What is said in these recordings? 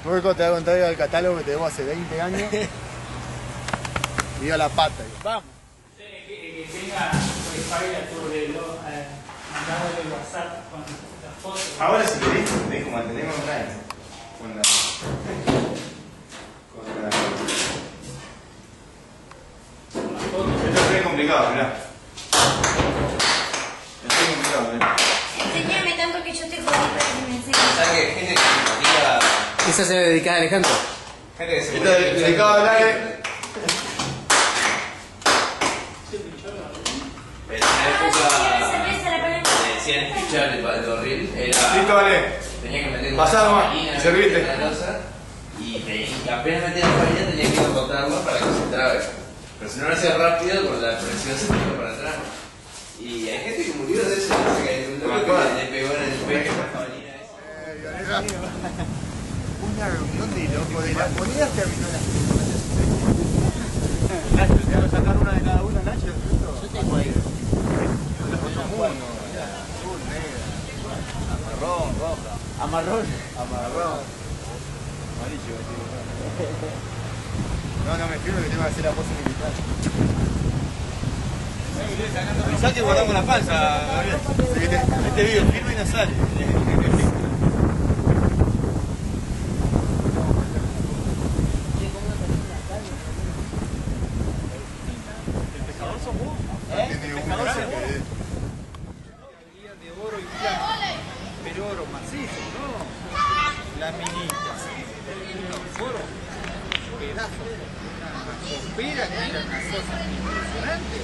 Luego te voy a contar el catálogo que tenemos hace 20 años. Y dio la pata. Vamos. Que tenga wifi a tu reloj, mandándole WhatsApp con las fotos. Ahora si querés, ves como mantenemos online. Con la... Esto es muy complicado, mirá. Esto es complicado, mirá. Enséñame tanto que yo te jodí para que me enseñes. ¿Sabes que gente que se motiva? Esa se ve dedicada a Alejandro. Gente que se Esto es dedicado a hablar En la época cerveza, la palabra. le decían escuchar el barril, era... Listo, vale. Tenía que meter Pasá nomás, farina, servite. en la loza, y apenas metía la farina tenía que botarlo para que se trabe. Pero si no lo hacía rápido, con la presión se tenía para atrás. Y hay gente que murió de eso, que le pegó en el pecho la farina esa. Una reunión de locos, de las monedas terminó la Nacho, te voy a sacar una de cada una, Nacho. Yo tengo ahí. Azul, negra. Amarrón, roja. Amarrón. Amarrón. Amarillo, no me firme que tengo que hacer la pose militar. Pensá que guardamos la panza, Gabriel. Este video firme y no sale. De oro y plata, pero oro macizo, ¿no? Laminitas, oro, pedazos, una copera que era una cosa impresionante.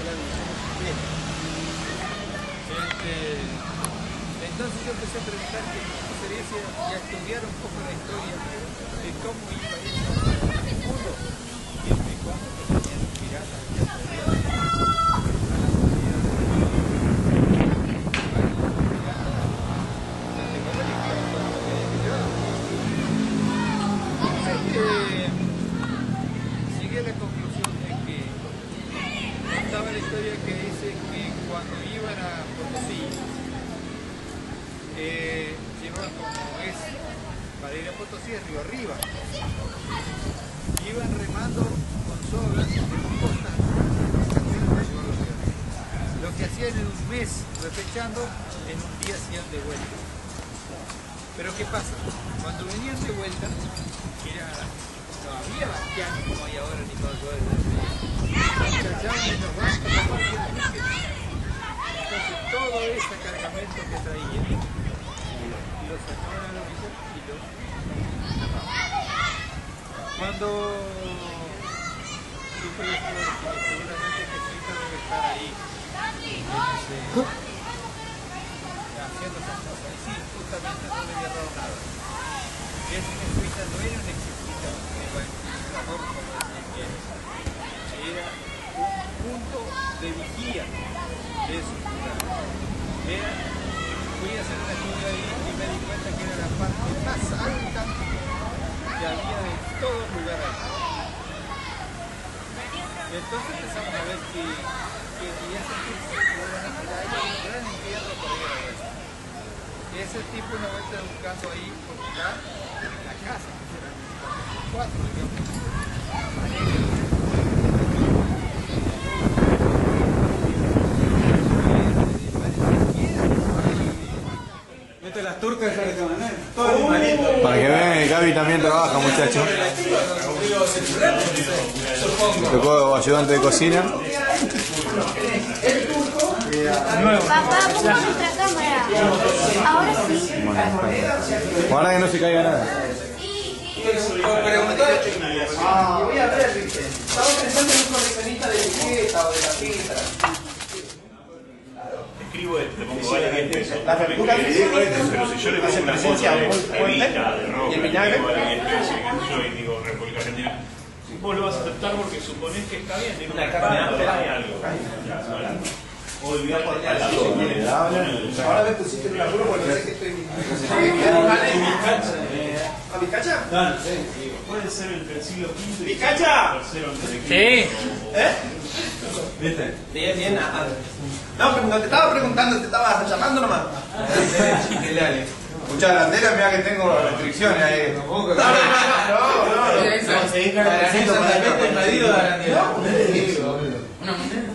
Entonces yo empecé a preguntar qué sería eso y a estudiar un poco la historia de cómo iba eso al mundo y de cómo tenían piratas y llegué a la conclusión de que estaba la historia que dice que cuando iban a Potosí llevaban como es para ir a Potosí de río arriba, iban remando con sogas de las costas lo que hacían en un mes repechando, en un día hacían de vuelta. Pero ¿qué pasa? Cuando venían de vuelta, no había bastianes como hay ahora ni todo eso. Enganchaban en los bancos, entonces todo ese cargamento que traían lo sacaban a la orilla y lo tapaban. Cuando supe después que seguramente Jesuita debe estar ahí haciendo esas cosas, y sí, justamente no le había dado nada. Ese jesuita no era un exorcista como el administrador, como decían que era un punto de vigía de su ciudad. Fui a hacer una estudio ahí y me di cuenta que era la parte más alta que había de todo el lugar ahí. Y entonces empezamos a ver que ese tipo hay un gran entierro por ahí a la vuelta. Ese tipo una vuelta buscando ahí por buscar la casa, que eran 4, digamos. Mete las turcas de esta manera. Todo animalito. Para que vean que Gaby también trabaja, muchachos. Me tocó ayudante de cocina. Papá, pongo nuestra cámara. Ahora sí. Ahora que no se caiga nada. Voy a ver, estaba pensando en un coleccionista de etiqueta o de la pinta. Escribo esto, le pongo vale 10 pesos. Pero si yo le pongo una foto de Evita, de Roca, le pongo vale 10 pesos, y digo República Argentina, vos lo vas a aceptar porque suponés que está bien, tiene una carne hay algo. O olvidar por Ahora me pusiste en un apuro porque sé que estoy... ¿A Vizcacha? No sé. Puede ser entre el siglo V y ¿Vizcacha? tercero antes de Cristo. Sí. ¿Viste? Bien. No, pero no te estaba preguntando, te estaba llamando nomás. Dale. Escuchá, la arandela, mirá que tengo restricciones ahí. No.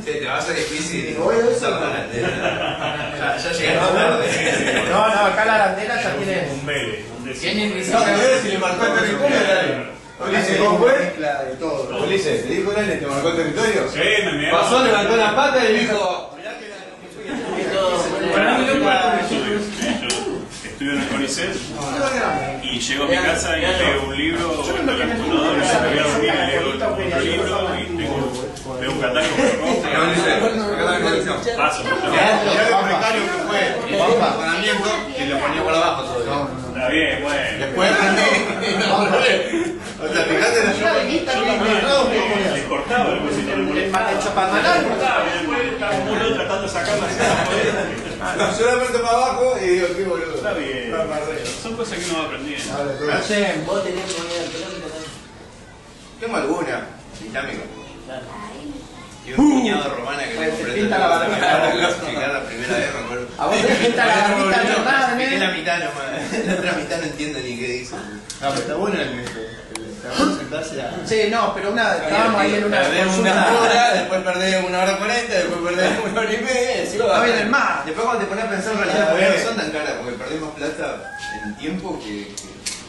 Te va a ser difícil usar la arandela. Ya llegaron tarde. No, acá la arandela ya tiene. Un Vélez, un Tienen décimo. No, me si le marcó el territorio, dale. Ulises, ¿cómo fue? Mezcla de todo. Ulises, ¿le dijo Lale, te marcó el territorio? Sí, me Pasó, levantó las patas y dijo... Estudio en el CONICET y llego a mi casa y leo un libro en la computadora y se me voy a dormir y leo otro libro y veo un catálogo paso. Mirá lo precario que fue el razonamiento que lo ponía por abajo todo. Está bien, bueno. Después aprendí. O sea, fíjate la yo. Le cortaba el cosito. El mal hecho para malar. Después estaba uno tratando de sacarla así. Yo la meto para abajo y digo, qué boludo. Está bien. Son cosas que uno va aprendiendo. Vos tenés moneda económica también. Tengo alguna. Islámica. Y un cuñado romana que me compré pinta la barba. la primera vez, me acuerdo. A vos te pinta la barbita de nada, Es la mitad nomás. La otra mitad no entiendo ni qué dice. No, pero está bueno el método. Sentarse a... Sí, no, pero estábamos ahí en una Perdés una hora, después perdés 1 hora 40, después perdés 1 hora y media. Está bien el mar. Después cuando te pones a pensar en realidad las monedas no son tan caras, porque perdés más plata en tiempo que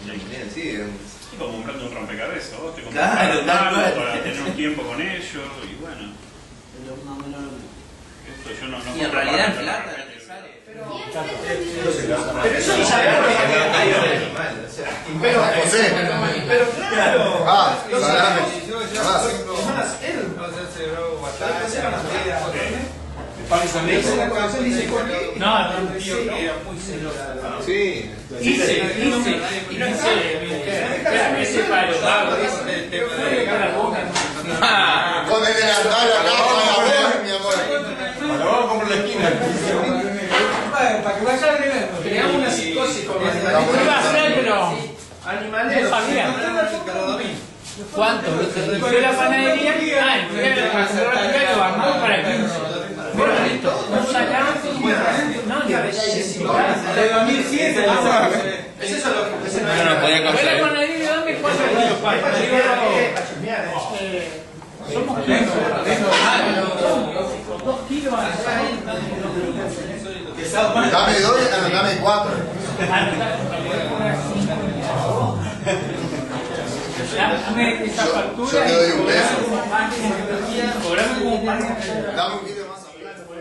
la moneda en sí, digamos. Es como comprando un rompecabezas, vos te compras Claro, algo tal para cual. tener un tiempo con ellos y bueno. Esto yo no Y en compro realidad en para plata comprar. te sale. Pero eso lo sabemos. Pero José. Pero claro. Ah, lo sabemos. Dice la colección, dice por qué. No, era un tío que era muy celoso. Sí. Hice palo, para la boca. Con el delantal acá, para mi amor. Para vamos comprar la esquina. Para que vaya agregando. Creamos una psicosis con los ¿Qué iba a hacer, pero? animales. No sabía. ¿Cuánto? Fue la panadería. Lo armó para 15. No sacaba. No, De 2007. Es eso lo que No podía fue la conseguir. panadería de dame 4 kilos para. Somos 2 kilos. Dame 2, dame 4. Dame esa factura. Yo te doy un peso. Cobrame como un par. Dame un kilo más.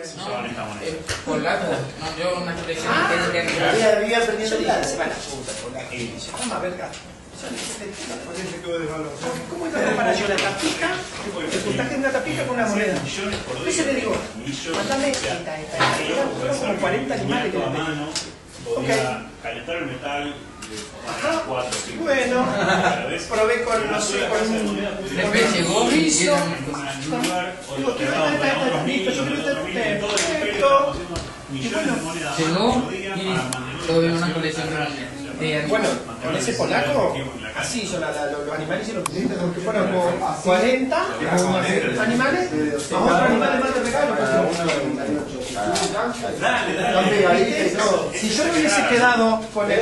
Usaban esta moneda. Por lata. No, yo una colección que Había aprendido la semana. Vamos a ver acá. ¿Cómo es la comparación? La tapita, el puntaje de una tapita con una moneda. Millones por día. Entonces le digo, mandame fueron como 40 animales que a le pedí. mano, podía calentar el metal. Ajá. 4 o 5. Bueno, probé con, no sé, con un rizo. todo en una colección grande. Bueno, con ese polaco, así hizo los animales hicieron porque fueron como 40 animales, a otro animal más de regalo. Si yo no hubiese quedado con el.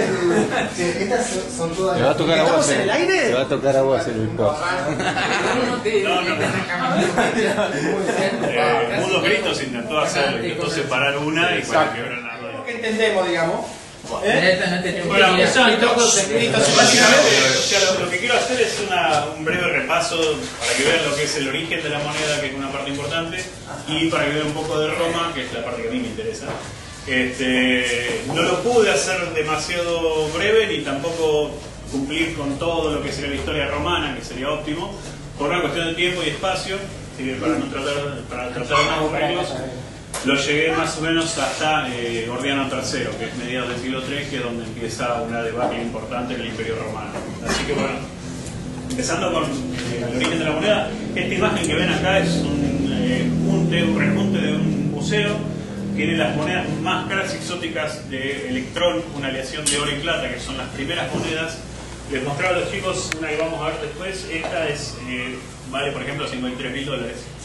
Estas son todas. Te va a tocar a vos. ¿Estamos en el aire? Te va a tocar a vos el Víctor. Mudos Gritos intentó hacerlo, intentó separar una y para quebrar la rueda. ¿Qué entendemos, digamos? Bueno, básicamente, o sea, lo que quiero hacer es un breve repaso para que vean lo que es el origen de la moneda, que es una parte importante, y para que vean un poco de Roma, que es la parte que a mí me interesa. No lo pude hacer demasiado breve ni tampoco cumplir con todo lo que sería la historia romana, que sería óptimo, por una cuestión de tiempo y espacio, así que para tratar de no aburrirlos, lo llegué más o menos hasta Gordiano III, que es mediados del siglo III, que es donde empieza una debacle importante en el Imperio Romano. Así que bueno, empezando con el origen de la moneda, esta imagen que ven acá es un rejunte de un museo. Tiene las monedas más caras y exóticas de electrón, una aleación de oro y plata, que son las primeras monedas. Les mostraba a los chicos una que vamos a ver después. Esta vale, por ejemplo, $53.000.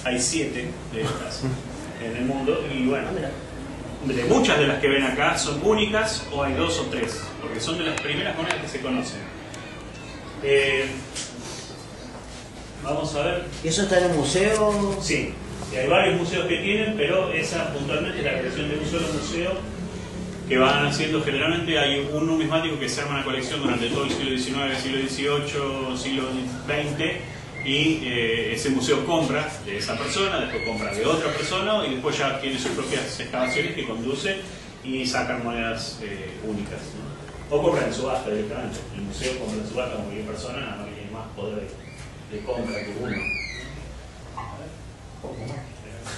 Hay 7 de estas en el mundo. Y bueno, de muchas de las que ven acá son únicas o hay 2 o 3, porque son de las primeras monedas que se conocen. Vamos a ver. ¿Y eso está en el museo? Sí, hay varios museos que tienen, pero esa puntualmente es la colección de un solo museo que van haciendo. Generalmente hay un numismático que se arma una colección durante todo el siglo XIX, siglo XVIII, siglo XX, y ese museo compra de esa persona, después compra de otra persona y después ya tiene sus propias excavaciones que conduce y sacan monedas únicas, ¿no? O compra en subasta directamente. El museo compra en subasta como cualquier persona, nada más que tiene más poder de compra que uno.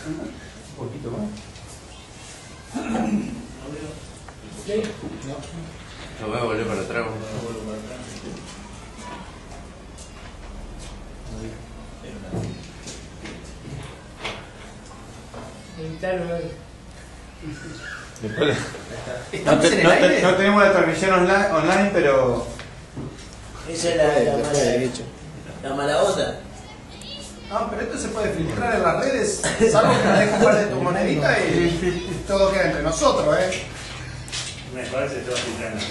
Un poquito más. No voy a volver para atrás. No tenemos la transmisión online, pero... Esa es la mala onda. Ah, pero esto se puede filtrar en las redes, salvo que la dejes de tu monedita y todo queda entre nosotros, Me parece que se va a filtrar en las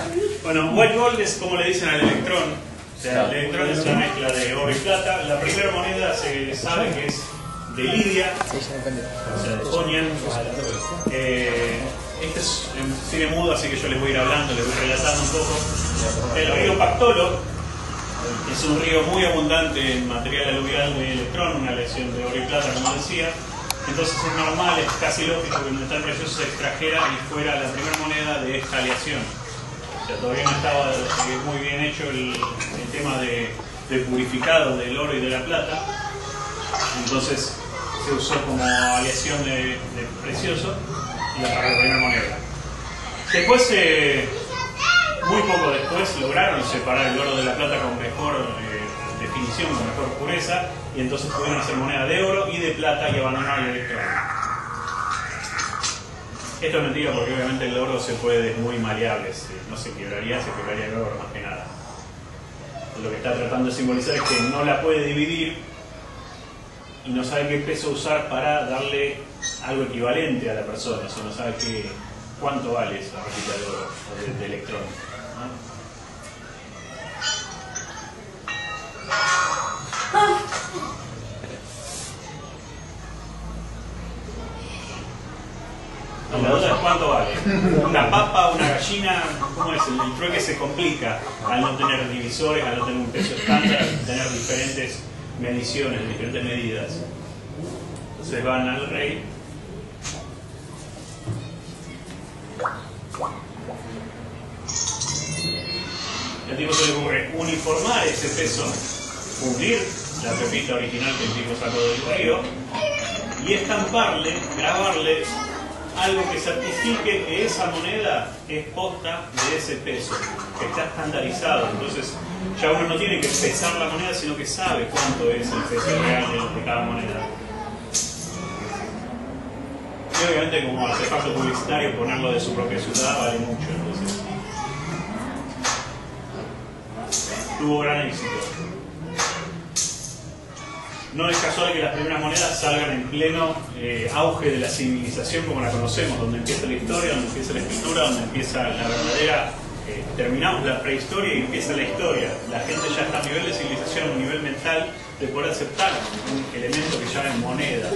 redes. Bueno, white gold es como le dicen al electrón. O sea, el electrón es una mezcla de oro y plata. La primera moneda se sabe que es de Lidia, o sea, de Ponian. Este es en cine mudo, así que yo les voy a ir hablando, les voy relatando un poco. El río Pactolo es un río muy abundante en material aluvial de electrón, una aleación de oro y plata, como decía. Entonces es normal, es casi lógico que el metal precioso se extrajera y fuera la primera moneda de esta aleación. O sea, todavía no estaba muy bien hecho el tema de purificado del oro y de la plata. Entonces se usó como aleación de precioso para la primera moneda. Después, muy poco después, lograron separar el oro de la plata con mejor definición, con mejor pureza, y entonces pudieron hacer moneda de oro y de plata y abandonar el electrón. Esto es mentira porque obviamente el oro se puede, es muy maleable, no se quebraría el oro más que nada. Lo que está tratando de simbolizar es que no la puede dividir y no sabe qué peso usar para darle algo equivalente a la persona, o sea, no sabe cuánto vale esa rejita de oro o de electrón, ¿no? La duda es cuánto vale. Una papa, una gallina, ¿cómo es? El trueque se complica al no tener divisores, al no tener un peso estándar, al tener diferentes mediciones, diferentes medidas. Entonces van al rey. El tipo se le ocurre uniformar ese peso, fundir la pepita original que el tipo sacó del río y estamparle, grabarle algo que certifique que esa moneda es posta de ese peso, que está estandarizado. Entonces ya uno no tiene que pesar la moneda, sino que sabe cuánto es el peso real de cada moneda. Y obviamente como artefacto publicitario ponerlo de su propia ciudad vale mucho, entonces tuvo gran éxito. No es casual que las primeras monedas salgan en pleno auge de la civilización como la conocemos, donde empieza la historia, donde empieza la escritura, donde empieza la verdadera, terminamos la prehistoria y empieza la historia. La gente ya está a nivel de civilización, a un nivel mental de poder aceptar un elemento que ya es moneda.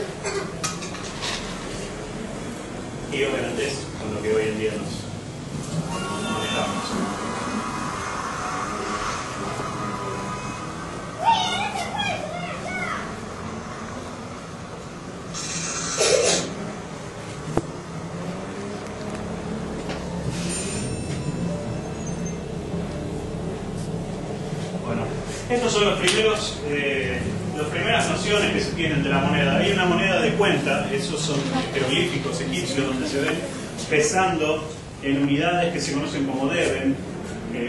Y obviamente es con lo que hoy en día nos manejamos. Estos son las primeras nociones que se tienen de la moneda. Hay una moneda de cuenta, esos son jeroglíficos egipcios donde se ven pesando en unidades que se conocen como deben,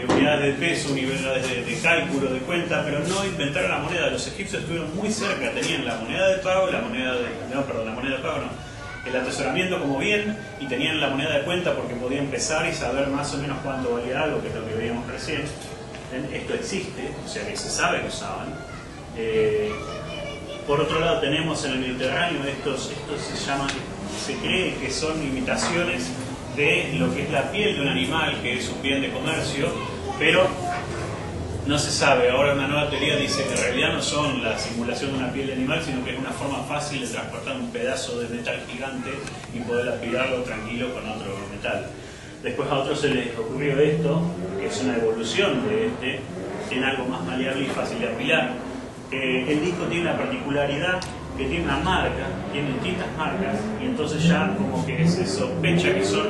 unidades de peso, unidades de cálculo, de cuenta, pero no inventaron la moneda. Los egipcios estuvieron muy cerca, tenían la moneda de pago, la moneda de pago no, el atesoramiento como bien, y tenían la moneda de cuenta porque podían pesar y saber más o menos cuánto valía algo, que es lo que veíamos recién. Esto existe, o sea que se sabe que usaban. Por otro lado tenemos en el Mediterráneo estos se cree que son imitaciones de lo que es la piel de un animal, que es un bien de comercio, pero no se sabe. Ahora una nueva teoría dice que en realidad no son la simulación de una piel de animal, sino que es una forma fácil de transportar un pedazo de metal gigante y poder aspirarlo tranquilo con otro metal. Después a otros se les ocurrió esto, que es una evolución de este, en algo más maleable y fácil de apilar. El disco tiene la particularidad que tiene una marca, tiene distintas marcas, y entonces ya como que se sospecha que son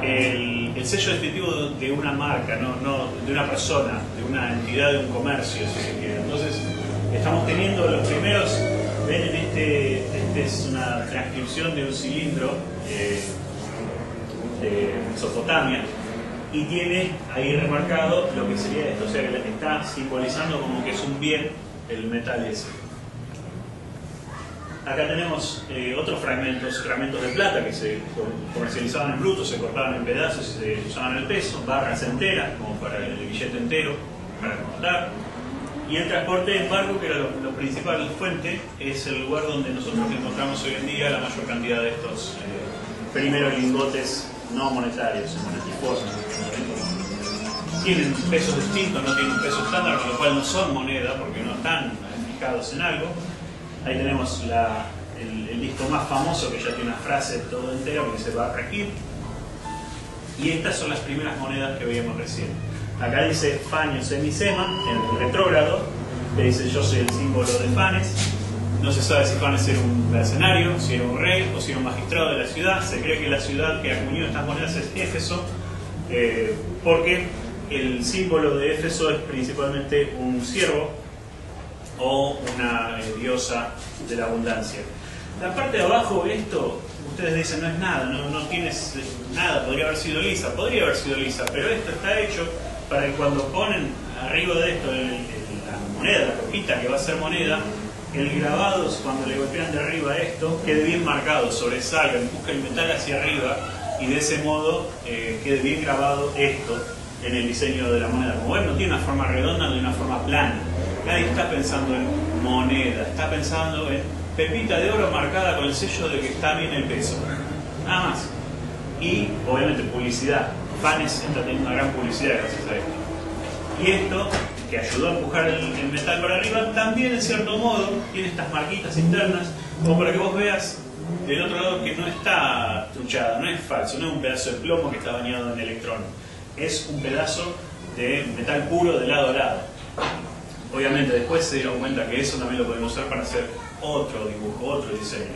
el sello distintivo de una marca, no de una persona, de una entidad, de un comercio, si se quiere. Entonces estamos teniendo los primeros, ven en este es una transcripción de un cilindro de Mesopotamia, y tiene ahí remarcado lo que sería esto, o sea que está simbolizando como que es un bien el metal ese. Acá tenemos otros fragmentos de plata que se comercializaban en bruto, se cortaban en pedazos y se usaban el peso, barras enteras como para el billete entero, para contar. Y el transporte en barco, que era la principal fuente, es el lugar donde nosotros encontramos hoy en día la mayor cantidad de estos primeros lingotes no monetarios, monetiformes. Tienen pesos distintos, no tienen un peso estándar, con lo cual no son moneda porque no están fijados en algo. Ahí tenemos el disco más famoso, que ya tiene una frase todo entera que dice Barraquín. Y estas son las primeras monedas que veíamos recién. Acá dice Fanio Semisema, en el retrógrado, que dice yo soy el símbolo de Fanes. No se sabe si Fanes era un mercenario, si era un rey o si era un magistrado de la ciudad. Se cree que la ciudad que acuñó estas monedas es Éfeso, porque el símbolo de Éfeso es principalmente un ciervo o una diosa de la abundancia. La parte de abajo, esto, ustedes dicen no es nada, no tienes nada, podría haber sido lisa, pero esto está hecho para que cuando ponen arriba de esto la moneda, la copita que va a ser moneda, el grabado, cuando le golpean de arriba esto, quede bien marcado, sobresalga, busca el metal hacia arriba y de ese modo quede bien grabado esto en el diseño de la moneda. Como ven, no tiene una forma redonda ni una forma plana. Nadie está pensando en moneda, está pensando en pepita de oro marcada con el sello de que está bien el peso. Nada más. Y obviamente publicidad. Fanes está teniendo una gran publicidad gracias a esto. Y esto, que ayudó a empujar el metal para arriba, también en cierto modo tiene estas marquitas internas, como para que vos veas del otro lado que no está truchado, no es falso, no es un pedazo de plomo que está bañado en electrón. Es un pedazo de metal puro de lado a lado. Obviamente después se dieron cuenta que eso también lo podemos usar para hacer otro dibujo, otro diseño.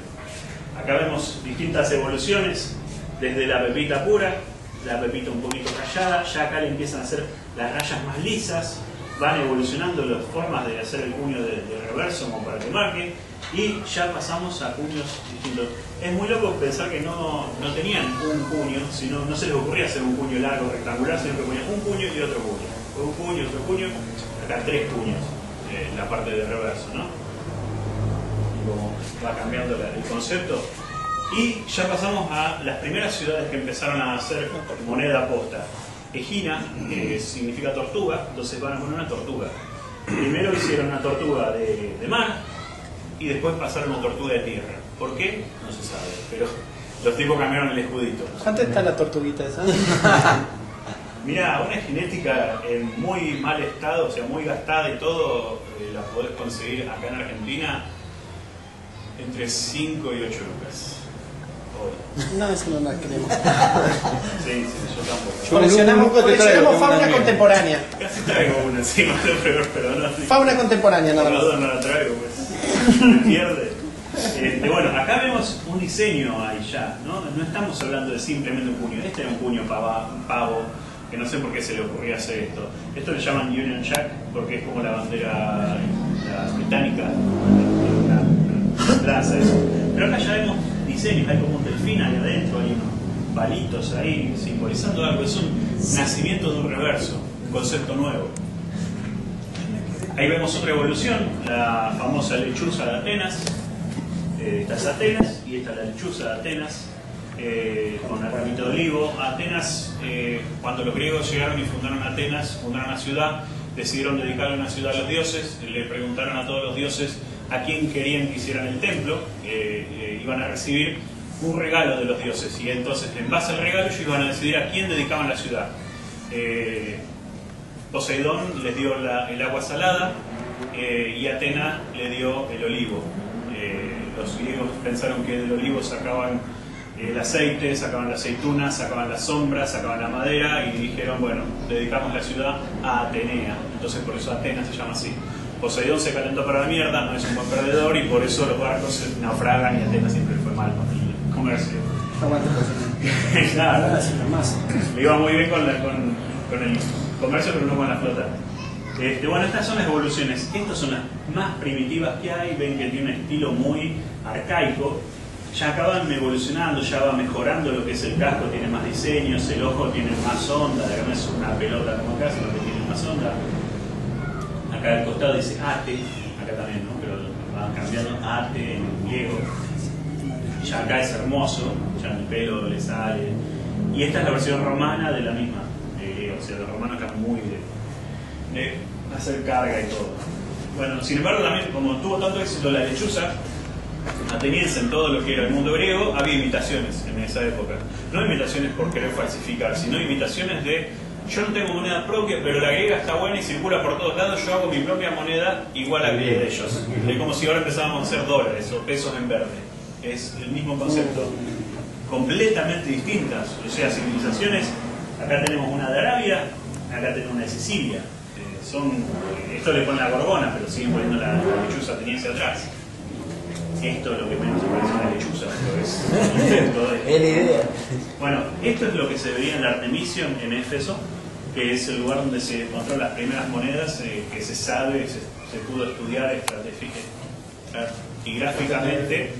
Acá vemos distintas evoluciones, desde la pepita pura, la pepita un poquito rayada, ya acá le empiezan a hacer las rayas más lisas, van evolucionando las formas de hacer el puño de reverso como para que marque, y ya pasamos a puños distintos. Es muy loco pensar que no tenían un puño, sino no se les ocurría hacer un puño largo, rectangular, sino que ponían un puño y otro puño, un puño, otro puño, acá 3 puños, la parte de reverso, ¿no? Y como va cambiando el concepto. Y ya pasamos a las primeras ciudades que empezaron a hacer moneda posta. Egina, que significa tortuga, entonces van a poner una tortuga. Primero hicieron una tortuga de mar y después pasaron una tortuga de tierra. ¿Por qué? No se sabe, pero los tipos cambiaron el escudito. ¿Cuánto está la tortuguita esa? Mirá, una genética en muy mal estado, o sea, muy gastada y todo, la podés conseguir acá en Argentina entre 5 y 8 lucas. No, eso no la queremos. Sí, yo tampoco. Coleccionamos fauna contemporánea. Casi traigo una encima, pero no. Fauna contemporánea, nada más. No la traigo, pues. Me pierde. Bueno, acá vemos un diseño ahí ya, ¿no? No estamos hablando de simplemente un puño. Este era un puño pavo, que no sé por qué se le ocurría hacer esto. Esto le llaman Union Jack porque es como la bandera británica, una lanza, eso. Pero acá ya vemos diseños, hay como un delfín ahí adentro, hay unos palitos ahí simbolizando algo. Es un nacimiento de un reverso, un concepto nuevo. Ahí vemos otra evolución, la famosa lechuza de Atenas. Esta es Atenas y esta es la lechuza de Atenas, con la ramita de olivo. Atenas, cuando los griegos llegaron y fundaron Atenas, fundaron una ciudad, decidieron dedicarle una ciudad a los dioses, le preguntaron a todos los dioses a quién querían que hicieran el templo, iban a recibir un regalo de los dioses, y entonces en base al regalo ellos iban a decidir a quién dedicaban la ciudad. Poseidón les dio el agua salada y Atena le dio el olivo. Los griegos pensaron que del olivo sacaban el aceite, sacaban la aceituna, sacaban la sombra, sacaban la madera, y dijeron, bueno, dedicamos la ciudad a Atenea. Entonces por eso Atenas se llama así. Poseidón se calentó para la mierda, no es un buen perdedor, y por eso los barcos naufragan y Atenas siempre fue mal con el comercio. Claro, le iba muy bien con el comercio, pero no con la flota. Bueno, estas son las evoluciones. Estas son las más primitivas que hay. Ven que tiene un estilo muy arcaico. Ya acaban evolucionando, ya va mejorando lo que es el casco, tiene más diseños, el ojo tiene más onda, acá no es una pelota como acá, sino que tiene más onda. Acá al costado dice ate, acá también, ¿no? Pero van cambiando ate en griego. Ya acá es hermoso, ya en el pelo le sale. Y esta es la versión romana de la misma, o sea, los romanos acá muy de hacer carga y todo. Bueno, sin embargo también, como tuvo tanto éxito la lechuza ateniense en todo lo que era el mundo griego, había imitaciones en esa época. No imitaciones por querer falsificar, sino imitaciones de yo no tengo moneda propia, pero la griega está buena y circula por todos lados, yo hago mi propia moneda igual a la de ellos. Es como si ahora empezáramos a hacer dólares o pesos en verde. Es el mismo concepto, completamente distintas. O sea, civilizaciones, acá tenemos una de Arabia, acá tenemos una de Sicilia. Esto le pone la gorgona, pero siguen poniendo la lechuza ateniense atrás. Esto es lo que menos se parece a una lechuza, pero es la idea. Bueno, esto es lo que se veía en la Artemisium en Éfeso, que es el lugar donde se encontraron las primeras monedas, que se sabe, se pudo estudiar estratigráficamente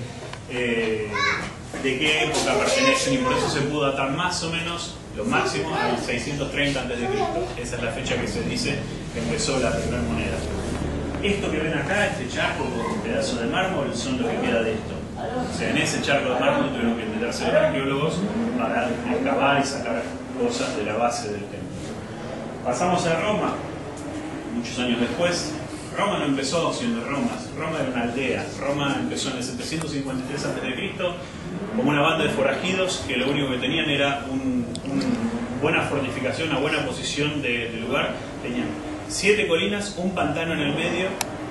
de qué época pertenecen, y por eso se pudo datar más o menos lo máximo al 630 a.C. Esa es la fecha que se dice que empezó la primera moneda. Esto que ven acá, este charco con un pedazo de mármol, son lo que queda de esto. O sea, en ese charco de mármol tuvieron que meterse los arqueólogos para excavar y sacar cosas de la base del templo. Pasamos a Roma, muchos años después. Roma no empezó siendo Roma era una aldea. Roma empezó en el 753 a.C. como una banda de forajidos que lo único que tenían era una buena fortificación, una buena posición de lugar. Tenían 7 colinas, un pantano en el medio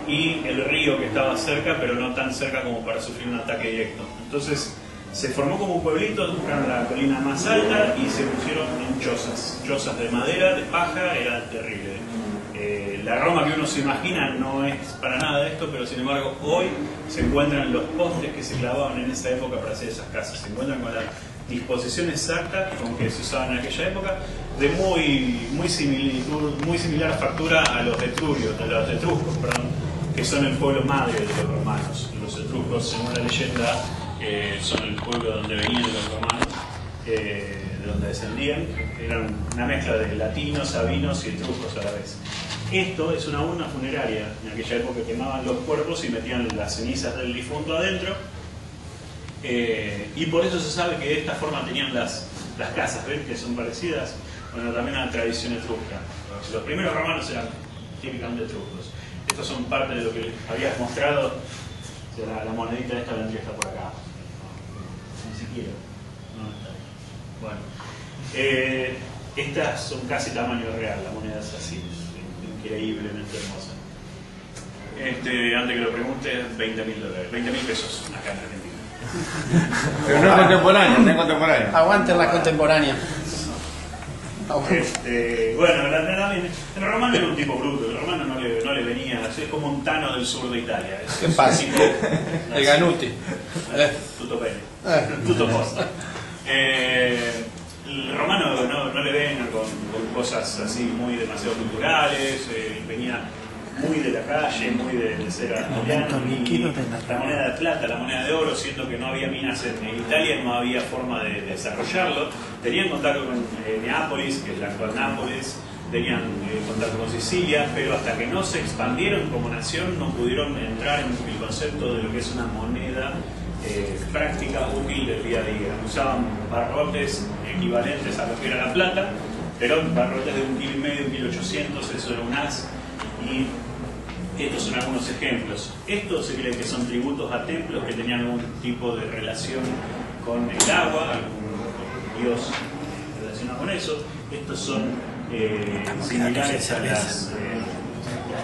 y el río que estaba cerca, pero no tan cerca como para sufrir un ataque directo. Entonces se formó como un pueblito, buscaron la colina más alta y se pusieron en chozas de madera, de paja, era terrible. La Roma que uno se imagina no es para nada de esto, pero sin embargo hoy se encuentran los postes que se clavaban en esa época para hacer esas casas. Se encuentran con la disposición exacta con que se usaban en aquella época, de muy similar factura a los etruscos, que son el pueblo madre de los romanos. Los etruscos, según la leyenda, son el pueblo donde venían los romanos, de donde descendían. Eran una mezcla de latinos, sabinos y etruscos a la vez. Esto es una urna funeraria. En aquella época quemaban los cuerpos y metían las cenizas del difunto adentro. Y por eso se sabe que de esta forma tenían las casas, ¿ven? Que son parecidas, bueno, también a la tradición etrusca. Los primeros romanos eran típicamente etruscos. Estos son parte de lo que les había mostrado. O sea, la monedita de esta vendría está por acá. Ni siquiera. No está ahí. Bueno, estas son casi tamaño real, la moneda es así, increíblemente hermosa. Antes que lo pregunte, $20.000, $20.000 pesos acá en Argentina. Pero no es contemporánea, no es contemporánea. Aguanten la contemporánea. Bueno, el romano era un tipo bruto, el romano no le venía, es como un tano del sur de Italia. ¿Qué pasa? El Ganuti. Tutto bene, tutto posto. El romano no le venga con cosas así muy demasiado culturales, venía muy de la calle, muy de ser arturiano, y la moneda de plata, la moneda de oro, siendo que no había minas en Italia, no había forma de desarrollarlo. Tenían contacto con Neápolis, que es la actual Nápoles, tenían contacto con Sicilia, pero hasta que no se expandieron como nación no pudieron entrar en el concepto de lo que es una moneda práctica, útil del día a día. Usaban barrotes equivalentes a lo que era la plata, pero barrotes de 1,5 kg, 1,800 kg, eso era un as, y Estos son algunos ejemplos. Estos se cree que son tributos a templos que tenían algún tipo de relación con el agua, algún dios relacionado con eso. Estos son similares a las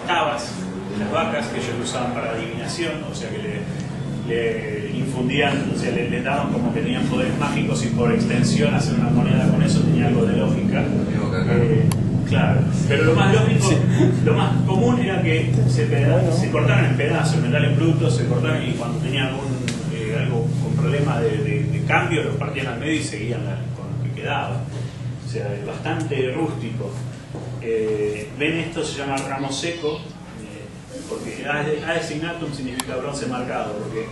tabas de las vacas que ellos usaban para adivinación, o sea que le infundían, o sea, les daban como que tenían poderes mágicos y por extensión hacer una moneda con eso tenía algo de lógica. Claro, pero lo más lógico, lo más común era que se cortaran en pedazos, metales brutos, se cortaran y cuando tenían algo con problema de cambio los partían al medio y seguían con lo que quedaba. O sea, bastante rústico. Ven, esto se llama ramo seco, porque Ade signatum significa bronce marcado, porque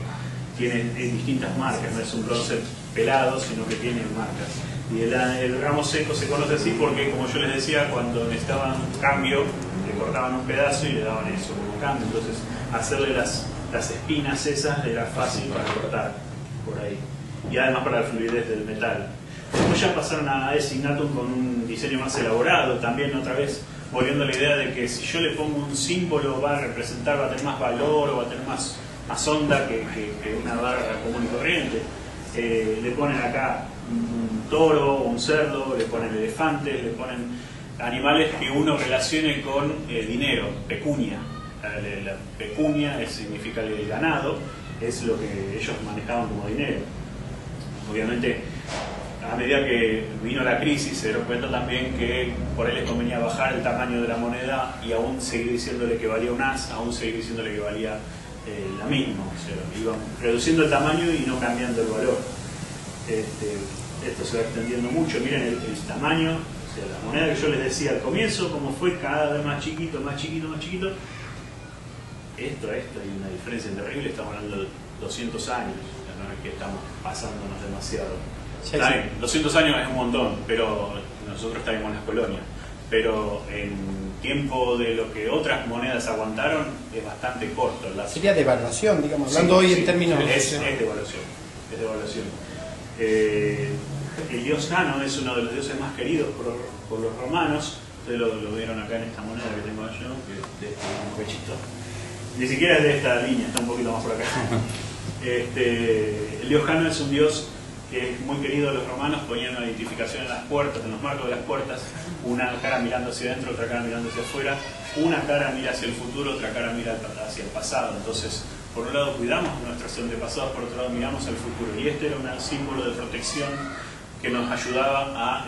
tiene distintas marcas, no es un bronce pelado, sino que tiene marcas. Y el ramo seco se conoce así porque, como yo les decía, cuando necesitaban un cambio, le cortaban un pedazo y le daban eso como cambio. Entonces, hacerle las espinas esas era fácil para cortar por ahí. Y además para la fluidez del metal. Después ya pasaron a Ade signatum con un diseño más elaborado, también otra vez volviendo a la idea de que si yo le pongo un símbolo va a representar, va a tener más valor o va a tener más onda que una barra común y corriente. Le ponen acá un toro o un cerdo, le ponen elefantes, le ponen animales que uno relacione con dinero, pecunia. La pecunia significa el ganado, es lo que ellos manejaban como dinero. Obviamente, a medida que vino la crisis, se dieron cuenta también que por ahí les convenía bajar el tamaño de la moneda y aún seguir diciéndole que valía un as, aún seguir diciéndole que valía la misma. O sea, iban reduciendo el tamaño y no cambiando el valor. Esto se va extendiendo mucho. Miren el tamaño, o sea, la moneda que yo les decía al comienzo, como fue cada vez más chiquito, más chiquito, más chiquito. Esto hay una diferencia terrible, estamos hablando de 200 años, o sea, no es que estamos pasándonos demasiado. Sí, Está sí. bien, 200 años es un montón, pero nosotros estábamos en las colonias. Pero en tiempo de lo que otras monedas aguantaron, es bastante corto. Sería devaluación, digamos, hablando hoy en términos... Es devaluación. Es devaluación. El dios Jano es uno de los dioses más queridos por los romanos. Ustedes lo vieron acá en esta moneda que tengo yo, que es un pechito. Ni siquiera es de esta línea, está un poquito más por acá. El dios Jano es un dios que es muy querido de los romanos, ponían una identificación en las puertas, en los marcos de las puertas, una cara mirando hacia adentro, otra cara mirando hacia afuera, una cara mira hacia el futuro, otra cara mira hacia el pasado. Entonces, por un lado cuidamos nuestros antepasados, por otro lado miramos al futuro. Y este era un símbolo de protección que nos ayudaba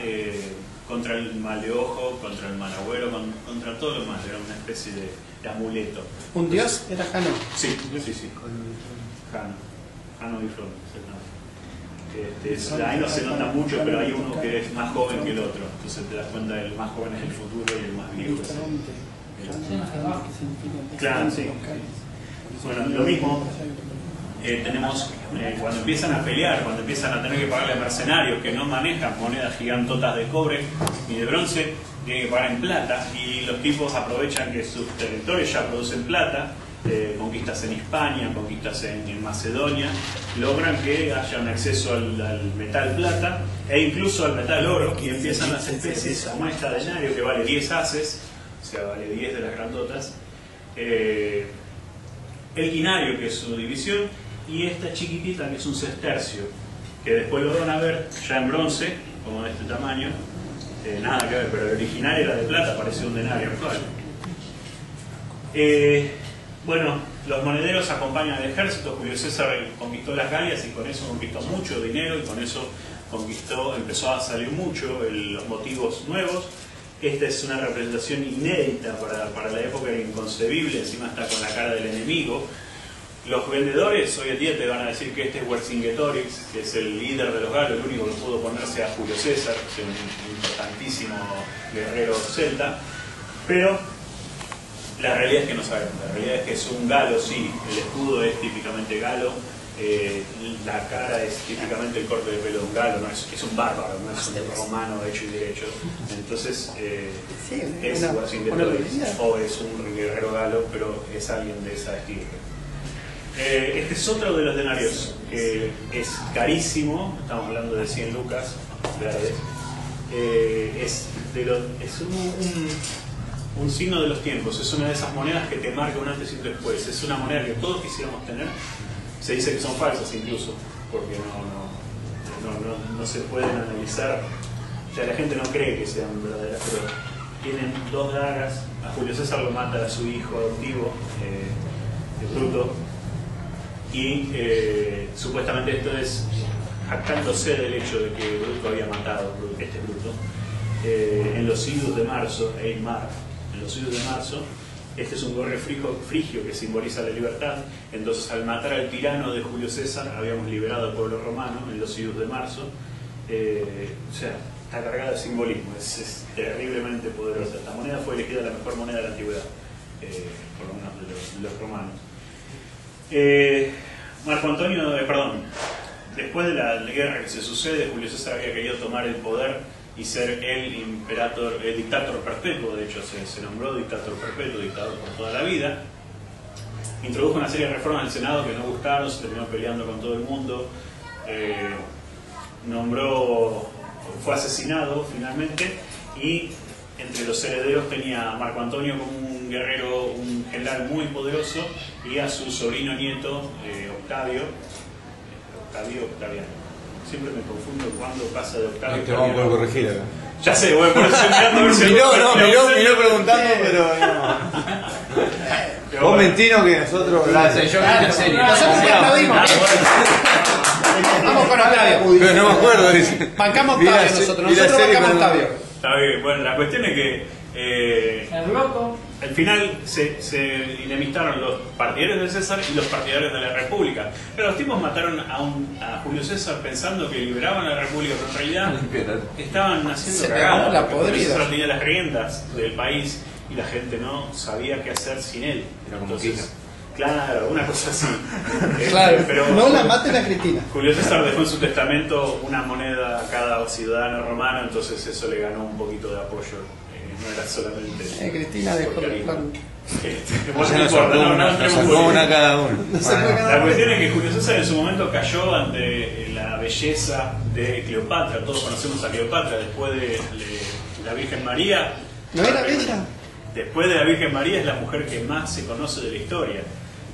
contra el mal de ojo, contra el mal agüero, contra todo lo más. Era una especie de amuleto. ¿Un dios era Jano? Sí. Jano Bifrón, ahí no se nota mucho, pero hay uno que es más joven que el otro. Entonces te das cuenta, el más joven es el futuro y el más viejo es el... Claro, sí. Bueno, lo mismo tenemos cuando empiezan a pelear, cuando empiezan a tener que pagarle a mercenarios que no manejan monedas gigantotas de cobre ni de bronce, tienen que pagar en plata, y los tipos aprovechan que sus territorios ya producen plata. Conquistas en Hispania, conquistas en Macedonia, logran que haya un acceso al metal plata e incluso al metal oro, y empiezan las especies como esta denario que vale 10 haces, o sea, vale 10 de las grandotas, el quinario, que es su división, y esta chiquitita que es un sestercio, que después lo van a ver ya en bronce, como de este tamaño, nada que ver, pero el original era de plata, parecía un denario actual. Bueno, los monederos acompañan al ejército. Julio César conquistó las Galias y con eso conquistó mucho dinero, y con eso empezó a salir mucho los motivos nuevos. Esta es una representación inédita para la época, era inconcebible, encima está con la cara del enemigo. Los vendedores hoy en día te van a decir que este es Vercingetorix, que es el líder de los galos, el único que pudo ponerse a Julio César, que es un importantísimo guerrero celta, pero la realidad es que no sabemos. La realidad es que es un galo, sí, el escudo es típicamente galo, la cara es típicamente el corte de pelo de un galo, no es un bárbaro, no es un romano hecho y derecho. Entonces es Vercingetorix, o es un guerrero galo, pero es alguien de esa estirpe. Este es otro de los denarios que es carísimo, estamos hablando de 100 lucas verdes. Es un signo de los tiempos, es una de esas monedas que te marca un antes y un después. Es una moneda que todos quisiéramos tener. Se dice que son falsas incluso, porque no se pueden analizar. O sea, la gente no cree que sean verdaderas, pero tienen 2 dagas. A Julio César lo mata a su hijo adoptivo, Bruto, y supuestamente esto es jactándose del hecho de que Bruto había matado, Bruto, en los idus de marzo, en los idus de marzo. Este es un gorro frigio que simboliza la libertad. Entonces, al matar al tirano de Julio César, habíamos liberado al pueblo romano en los idus de marzo. O sea, está cargada de simbolismo, es terriblemente poderosa. Esta moneda fue elegida la mejor moneda de la antigüedad, por lo menos de los romanos. Marco Antonio, después de la guerra que se sucede, Julio César había querido tomar el poder y ser el dictator perpetuo. De hecho se nombró dictator perpetuo, dictador por toda la vida. Introdujo una serie de reformas del Senado que no gustaron, se terminó peleando con todo el mundo. Fue asesinado finalmente, y entre los herederos tenía a Marco Antonio como un guerrero, un general muy poderoso, y a su sobrino nieto Octaviano. Siempre me confundo cuando pasa de Octavio. Te vamos a poder corregir acá. Ya sé, bueno, por eso estoy mirando a ver si... miró preguntando, pero no. Vos mentino que nosotros... Nosotros ya lo dimos. Vamos con Octavio. Pero no me acuerdo. Bancamos Octavio nosotros bancamos Octavio. Está bien, bueno, la cuestión es que... El loco. Al final se inemistaron los partidarios de César y los partidarios de la República. Pero los tipos mataron a Julio César pensando que liberaban a la República, pero en realidad estaban haciendo cagada. César tenía las riendas del país y la gente no sabía qué hacer sin él. Entonces, claro, una cosa así. Claro, pero no la maten a Cristina. Julio César dejó en su testamento una moneda a cada ciudadano romano, entonces eso le ganó un poquito de apoyo. No era solamente... Cristina dejó el plan. Sacó una cada uno. La cuestión es que Julio César en su momento cayó ante la belleza de Cleopatra. Todos conocemos a Cleopatra. Después de la Virgen María. ¿No era bella? Después de la Virgen María es la mujer que más se conoce de la historia.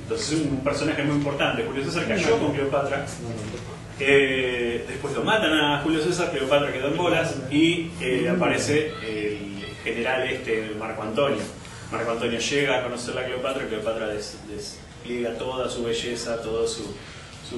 Entonces es un personaje muy importante. Julio César cayó con Cleopatra. Después lo matan a Julio César. Cleopatra quedó en bolas y aparece el general Marco Antonio. Marco Antonio llega a conocer a Cleopatra. Cleopatra despliega toda su belleza, todo su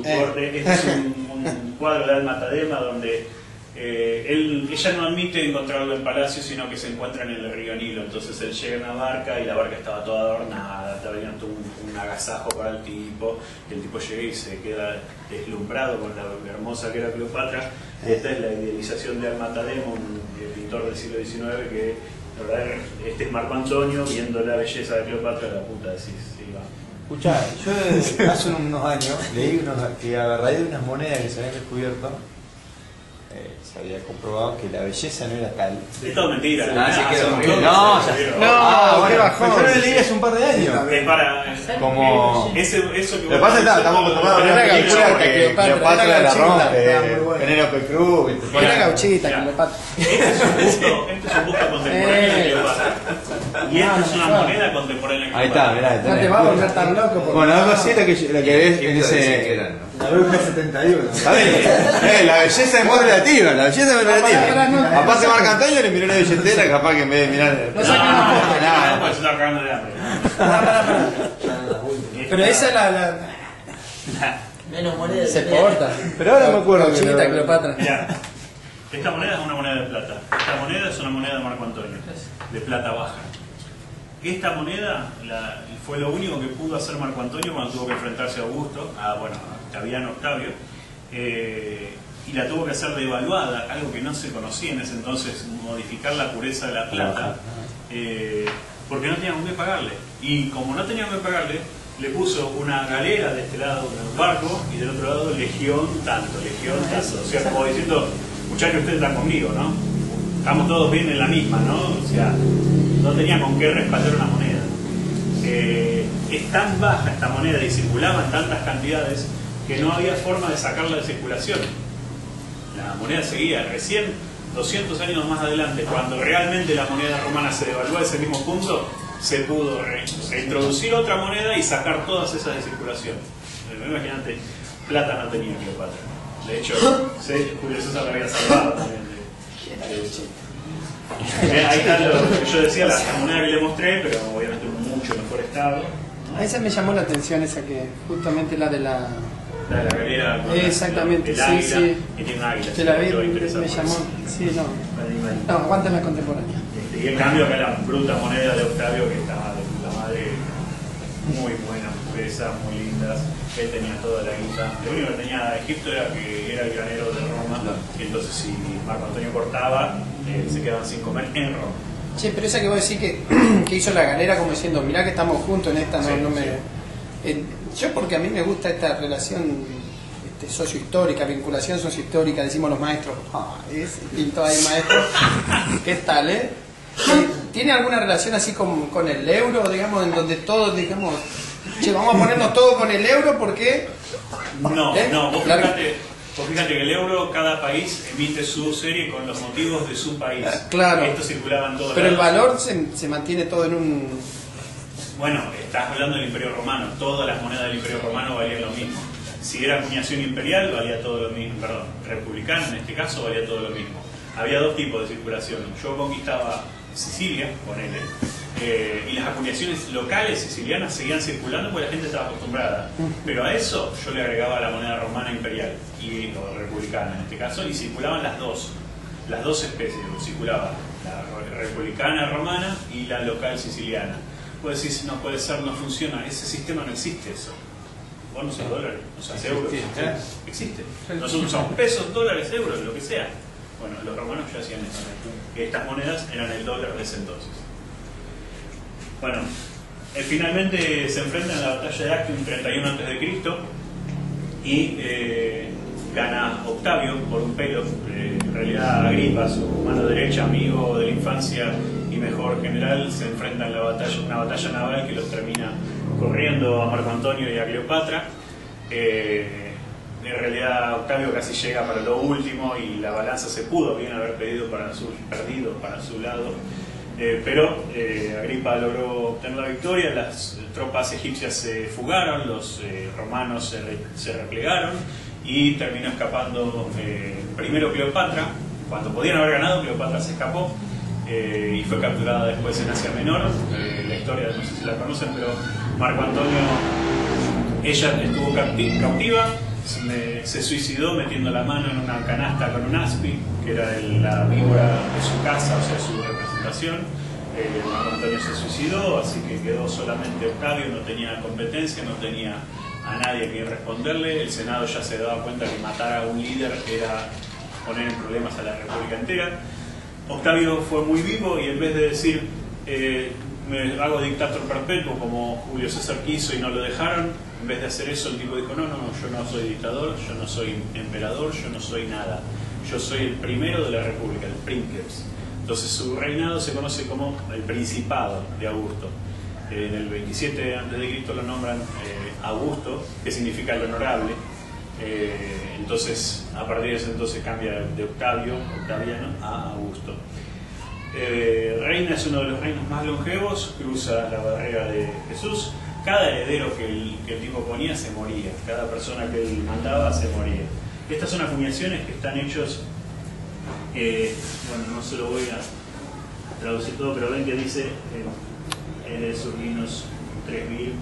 corte. Este es un cuadro de Alma Tadema donde ella no admite encontrarlo en palacio, sino que se encuentran en el río Nilo. Entonces él llega en una barca y la barca estaba toda adornada, estaba teniendo un agasajo para el tipo. El tipo llega y se queda deslumbrado con la hermosa que era Cleopatra. Esta es la idealización de Alma Tadema, un pintor del siglo XIX que, la verdad, este es Marco Antonio viendo la belleza de Cleopatra, la puta, decís, sí, va. Escuchá, yo hace unos años leí que a raíz de unas monedas que se habían descubierto, se había comprobado que la belleza no era tal. Es todo mentira. Qué bajón. Yo lo leí hace un par de años. Es para... Como... Eso que lo que pasa es que estamos acostumbrados a ver la película que Cleopatra la rompe, Penélope Cruz... Era gauchita, Cleopatra. Este es un busto contemporáneo de Cleopatra. Y esta es una moneda contemporánea de Cleopatra. Ahí está, mirá. No te va a volver tan loco. Bueno, algo así es la que ves en ese... La bruja 71. ¿Sabes? La belleza es muy relativa, la belleza es muy relativa. Aparte Marco Antonio le miró la billetera, capaz que en vez de mirar... No saca una foto. No, pues se está cagando de hambre. Pero esa es la... Menos moneda. Se porta. Pero ahora me acuerdo que... Gauchita, Cleopatra. Mirá, esta moneda es una moneda de plata. Esta moneda es una moneda de Marco Antonio, de plata baja. Esta moneda fue lo único que pudo hacer Marco Antonio cuando tuvo que enfrentarse a Augusto, a Octaviano Octavio, y la tuvo que hacer devaluada, algo que no se conocía en ese entonces, modificar la pureza de la plata, porque no tenían con qué pagarle. Y como no tenían con qué pagarle, le puso una galera de este lado del barco y del otro lado legión tanto. O sea, como diciendo, muchachos, ustedes están conmigo, ¿no? Estamos todos bien en la misma, ¿no? O sea, no tenía con qué respaldar una moneda. Es tan baja esta moneda y circulaba en tantas cantidades que no había forma de sacarla de circulación. La moneda seguía. Recién 200 años más adelante, cuando realmente la moneda romana se devaluó a ese mismo punto, se pudo reintroducir otra moneda y sacar todas esas de circulación. Imagínate, plata no tenía Cleopatra. De hecho, Julio César la había salvado también de eso. Ahí está lo que yo decía, la moneda que le mostré, pero obviamente en mucho mejor estado, ¿no? A esa me llamó la atención, esa que justamente la de la... La de la galera con exactamente, el águila, sí. y tiene un águila. Que la vi, me llamó... Sí, no. No, aguanta la contemporánea. Y en cambio acá la bruta moneda de Octavio, que estaba de puta madre, muy buena, pureza, muy lindas. Él tenía toda la guita. Lo único que tenía Egipto era que era el granero de Roma, y entonces si Marco Antonio cortaba, se quedaban sin comer en Roma. Che, pero esa que vos decís que hizo la galera como diciendo, mirá que estamos juntos en esta, no me... yo porque a mí me gusta esta relación sociohistórica, vinculación sociohistórica, decimos los maestros, es distinto ahí maestro, ¿qué tal, ¿Tiene alguna relación así con el euro, digamos, en donde todos, digamos, che, vamos a ponernos todos con el euro porque... No, vos fíjate que el euro, cada país emite su serie con los motivos de su país. Claro. Esto circulaba en todos pero lados. el valor se mantiene todo en un... Bueno, estás hablando del Imperio Romano. Todas las monedas del Imperio Romano valían lo mismo. Si era acuñación imperial, valía todo lo mismo. Perdón, republicana en este caso, valía todo lo mismo. Había dos tipos de circulación. Yo conquistaba Sicilia, ponele, y las acuñaciones locales sicilianas seguían circulando porque la gente estaba acostumbrada. Pero a eso yo le agregaba la moneda romana imperial, o republicana en este caso, y circulaban las dos especies. Circulaba la republicana romana y la local siciliana. Vos decís, no puede ser, no funciona, ese sistema no existe eso. Vos no usás dólares, no usás euros, existe. Nosotros usamos pesos, dólares, euros, lo que sea. Bueno, los romanos ya hacían eso. Estas monedas eran el dólar de ese entonces. Bueno, finalmente se enfrentan en la batalla de Actium 31 a.C. y gana Octavio por un pelo. En realidad Agripa, su mano derecha, amigo de la infancia y mejor general, se enfrentan en una batalla naval que los termina corriendo a Marco Antonio y a Cleopatra. En realidad Octavio casi llega para lo último y la balanza se pudo bien haber perdido para su lado, pero Agripa logró obtener la victoria. Las tropas egipcias se fugaron, los romanos se replegaron y terminó escapando primero Cleopatra. Cuando podían haber ganado, Cleopatra se escapó y fue capturada después en Asia Menor. La historia no sé si la conocen, pero Marco Antonio, ella estuvo cautiva, se suicidó metiendo la mano en una canasta con un aspi, que era la víbora de su casa, o sea, su representación. Marco Antonio se suicidó, así que quedó solamente Octavio, no tenía competencia, no tenía a nadie a quien responderle. El Senado ya se daba cuenta que matar a un líder era poner en problemas a la república entera. Octavio fue muy vivo y en vez de decir me hago dictador perpetuo como Julio César quiso y no lo dejaron, en vez de hacer eso el tipo dijo no, yo no soy dictador, yo no soy emperador, yo no soy nada, yo soy el primero de la república, el princeps. Entonces su reinado se conoce como el Principado de Augusto. En el 27 a.C. lo nombran Augusto, que significa el honorable. Entonces a partir de ese entonces cambia de Octaviano a Augusto. Reina es uno de los reinos más longevos, cruza la barrera de Jesús. Cada heredero que el tipo ponía se moría, cada persona que él mandaba se moría. Estas son acuñaciones que están hechos, bueno, no se lo voy a traducir todo, pero ven que dice Surdinos 3000,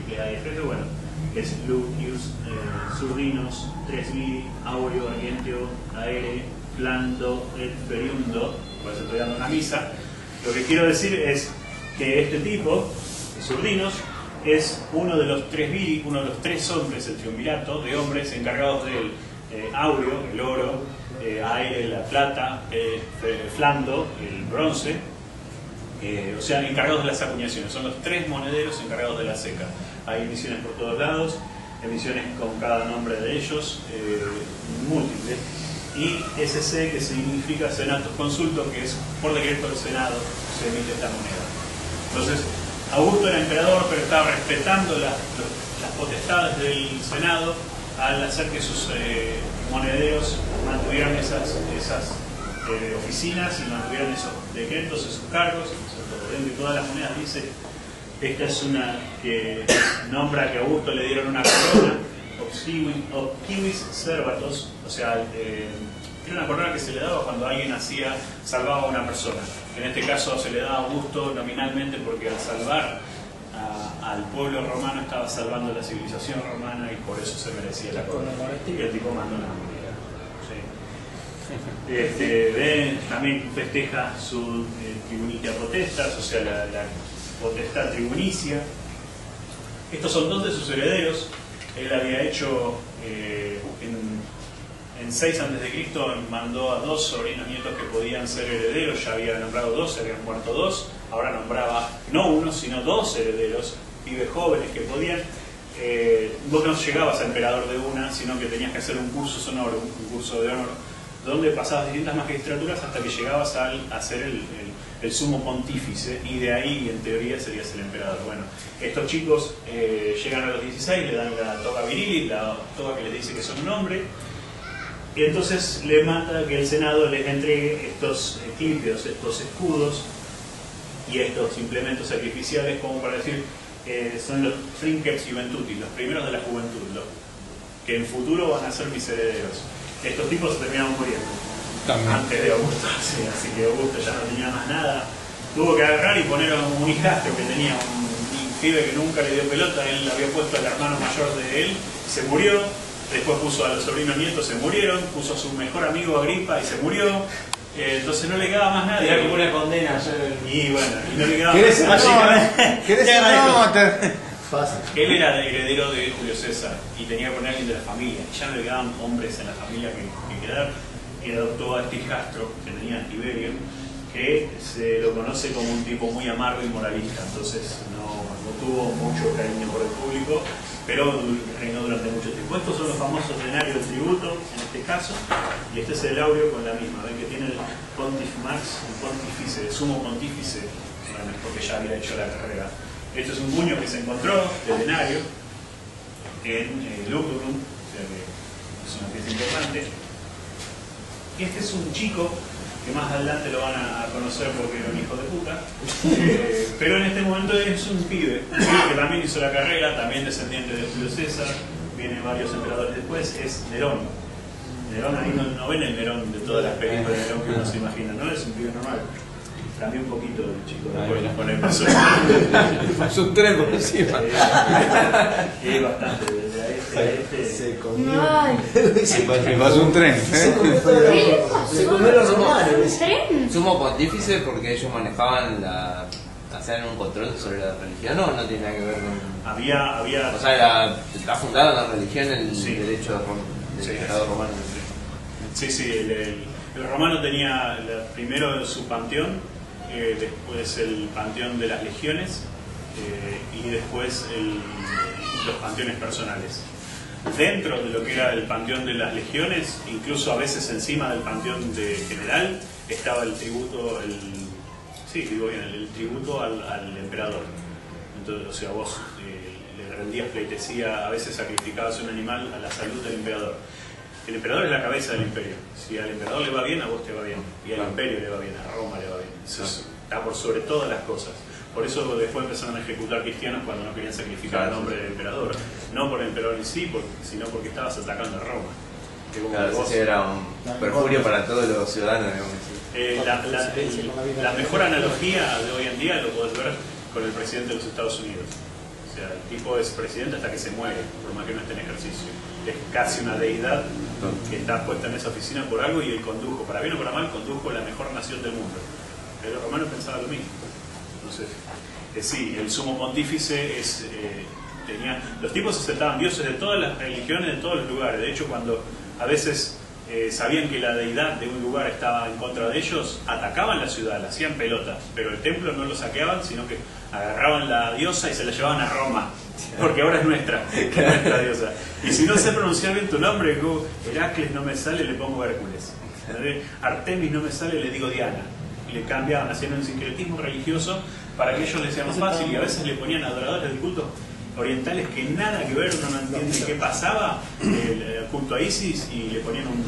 que hay efecto, bueno, es Lucius, Surdinos 3000, Aureo, Argenteo, Aere, Flando, et Feriundo. Por eso estoy dando una misa. Lo que quiero decir es que este tipo, Surdinos, es uno de los tres viri, uno de los tres hombres, el triunvirato de hombres encargados del Aureo, el oro, Aere, la plata, Flando, el bronce, o sea, encargados de las acuñaciones. Son los tres monederos encargados de la seca. Hay emisiones por todos lados, emisiones con cada nombre de ellos, múltiples. Y SC, que significa Senatus Consulto, que es por decreto del Senado se emite esta moneda. Entonces, Augusto era emperador, pero estaba respetando las potestades del Senado al hacer que sus monederos mantuvieran esas oficinas y mantuvieron esos decretos, esos cargos. Ven que todas las monedas dice, esta es una que nombra que a Augusto le dieron una corona, Optivis Servatos, o sea, era una corona que se le daba cuando alguien salvaba a una persona. En este caso se le da a Augusto nominalmente porque al salvar al pueblo romano estaba salvando la civilización romana y por eso se merecía la corona. Y el tipo mandó una moneda. También festeja su tribunitia potestas, o sea, la potestad tribunicia. Estos son dos de sus herederos. Él había hecho en 6 a.C. mandó a 2 sobrinos nietos que podían ser herederos. Ya había nombrado 2, se habían muerto 2. Ahora nombraba no 1 sino 2 herederos, pibes jóvenes que podían. Vos no llegabas a emperador de una, sino que tenías que hacer un curso sonoro, un curso de honor, donde pasabas distintas magistraturas hasta que llegabas a ser el sumo pontífice, y de ahí en teoría serías el emperador. Bueno, estos chicos llegan a los 16, le dan la toga viril, la toga que les dice que son un hombre, y entonces le manda que el Senado les entregue estos eclípeos, estos escudos y estos implementos sacrificiales, como para decir, son los princeps juventutis, los primeros de la juventud, que en futuro van a ser mis herederos. Estos tipos se terminaron muriendo antes de Augusto, sí, así que Augusto ya no tenía más nada. Tuvo que agarrar y poner a un hijastro que tenía un pibe que nunca le dio pelota. Él había puesto al hermano mayor de él, se murió. Después puso a los sobrinos nietos, se murieron. Puso a su mejor amigo Agripa y se murió. Entonces no le quedaba más nada. Era como una condena. Y bueno, y no le quedaba más nada. Él era heredero de Julio César y tenía que poner a alguien de la familia. Ya no le quedaban hombres en la familia que quedar. Y adoptó a este hijastro que tenía Tiberio, que se lo conoce como un tipo muy amargo y moralista. Entonces no tuvo mucho cariño por el público, pero reinó durante mucho tiempo. Estos son los famosos denarios del tributo, en este caso, y este es el aureo con la misma. Ven que tiene el Pontif Max, el pontífice, el sumo pontífice, porque ya había hecho la carrera. Este es un puño que se encontró de denario en Luculum, o sea que es una pieza importante. Este es un chico que más adelante lo van a conocer porque era un hijo de puta, pero en este momento es un pibe que también hizo la carrera, también descendiente de Julio César, vienen varios emperadores después, es Nerón. Nerón ahí no ven el Nerón de todas las películas de Nerón que uno se imagina, no es un pibe normal. Cambió un poquito el chico con el paso. Pasó un tren por encima. Es bastante, desde a este. Se comió. Me pasó un tren. Se comió los romanos. Sumo pontífice porque ellos manejaban hacían un control sobre la religión, no tiene nada que ver con... Había... O sea, está fundada la religión en el derecho del Estado romano. Sí, el romano tenía primero su panteón, después el panteón de las legiones y después los panteones personales. Dentro de lo que era el panteón de las legiones, incluso a veces encima del panteón de general, estaba el tributo, el tributo al emperador. Entonces, o sea, vos le rendías pleitesía, a veces sacrificabas un animal a la salud del emperador. El emperador es la cabeza del imperio. Si al emperador le va bien, a vos te va bien. Y al imperio le va bien, a Roma le va bien. Eso está por sobre todas las cosas. Por eso después empezaron a ejecutar cristianos cuando no querían sacrificar al nombre del emperador. No por el emperador en sí, sino porque estabas atacando a Roma. Claro, ese era un perjurio para todos los ciudadanos. La mejor analogía de hoy en día lo podés ver con el presidente de los Estados Unidos. O sea, el tipo es presidente hasta que se muere, por más que no esté en ejercicio. Es casi una deidad que está puesta en esa oficina por algo y él condujo, para bien o para mal, condujo la mejor nación del mundo. Pero los romanos pensaban lo mismo. Entonces, sí, el sumo pontífice los tipos aceptaban dioses de todas las religiones, de todos los lugares. De hecho, cuando a veces sabían que la deidad de un lugar estaba en contra de ellos, atacaban la ciudad, la hacían pelota, pero el templo no lo saqueaban, sino que agarraban la diosa y se la llevaban a Roma, porque ahora es nuestra diosa. Y si no sé pronunciar bien tu nombre, Heracles no me sale, le pongo Hércules. Artemis no me sale, le digo Diana. Y le cambiaban, haciendo un sincretismo religioso para que ellos les sea más fácil, y a veces le ponían adoradores del culto orientales que nada que ver, uno no entiende qué pasaba, el culto a Isis, y le ponían un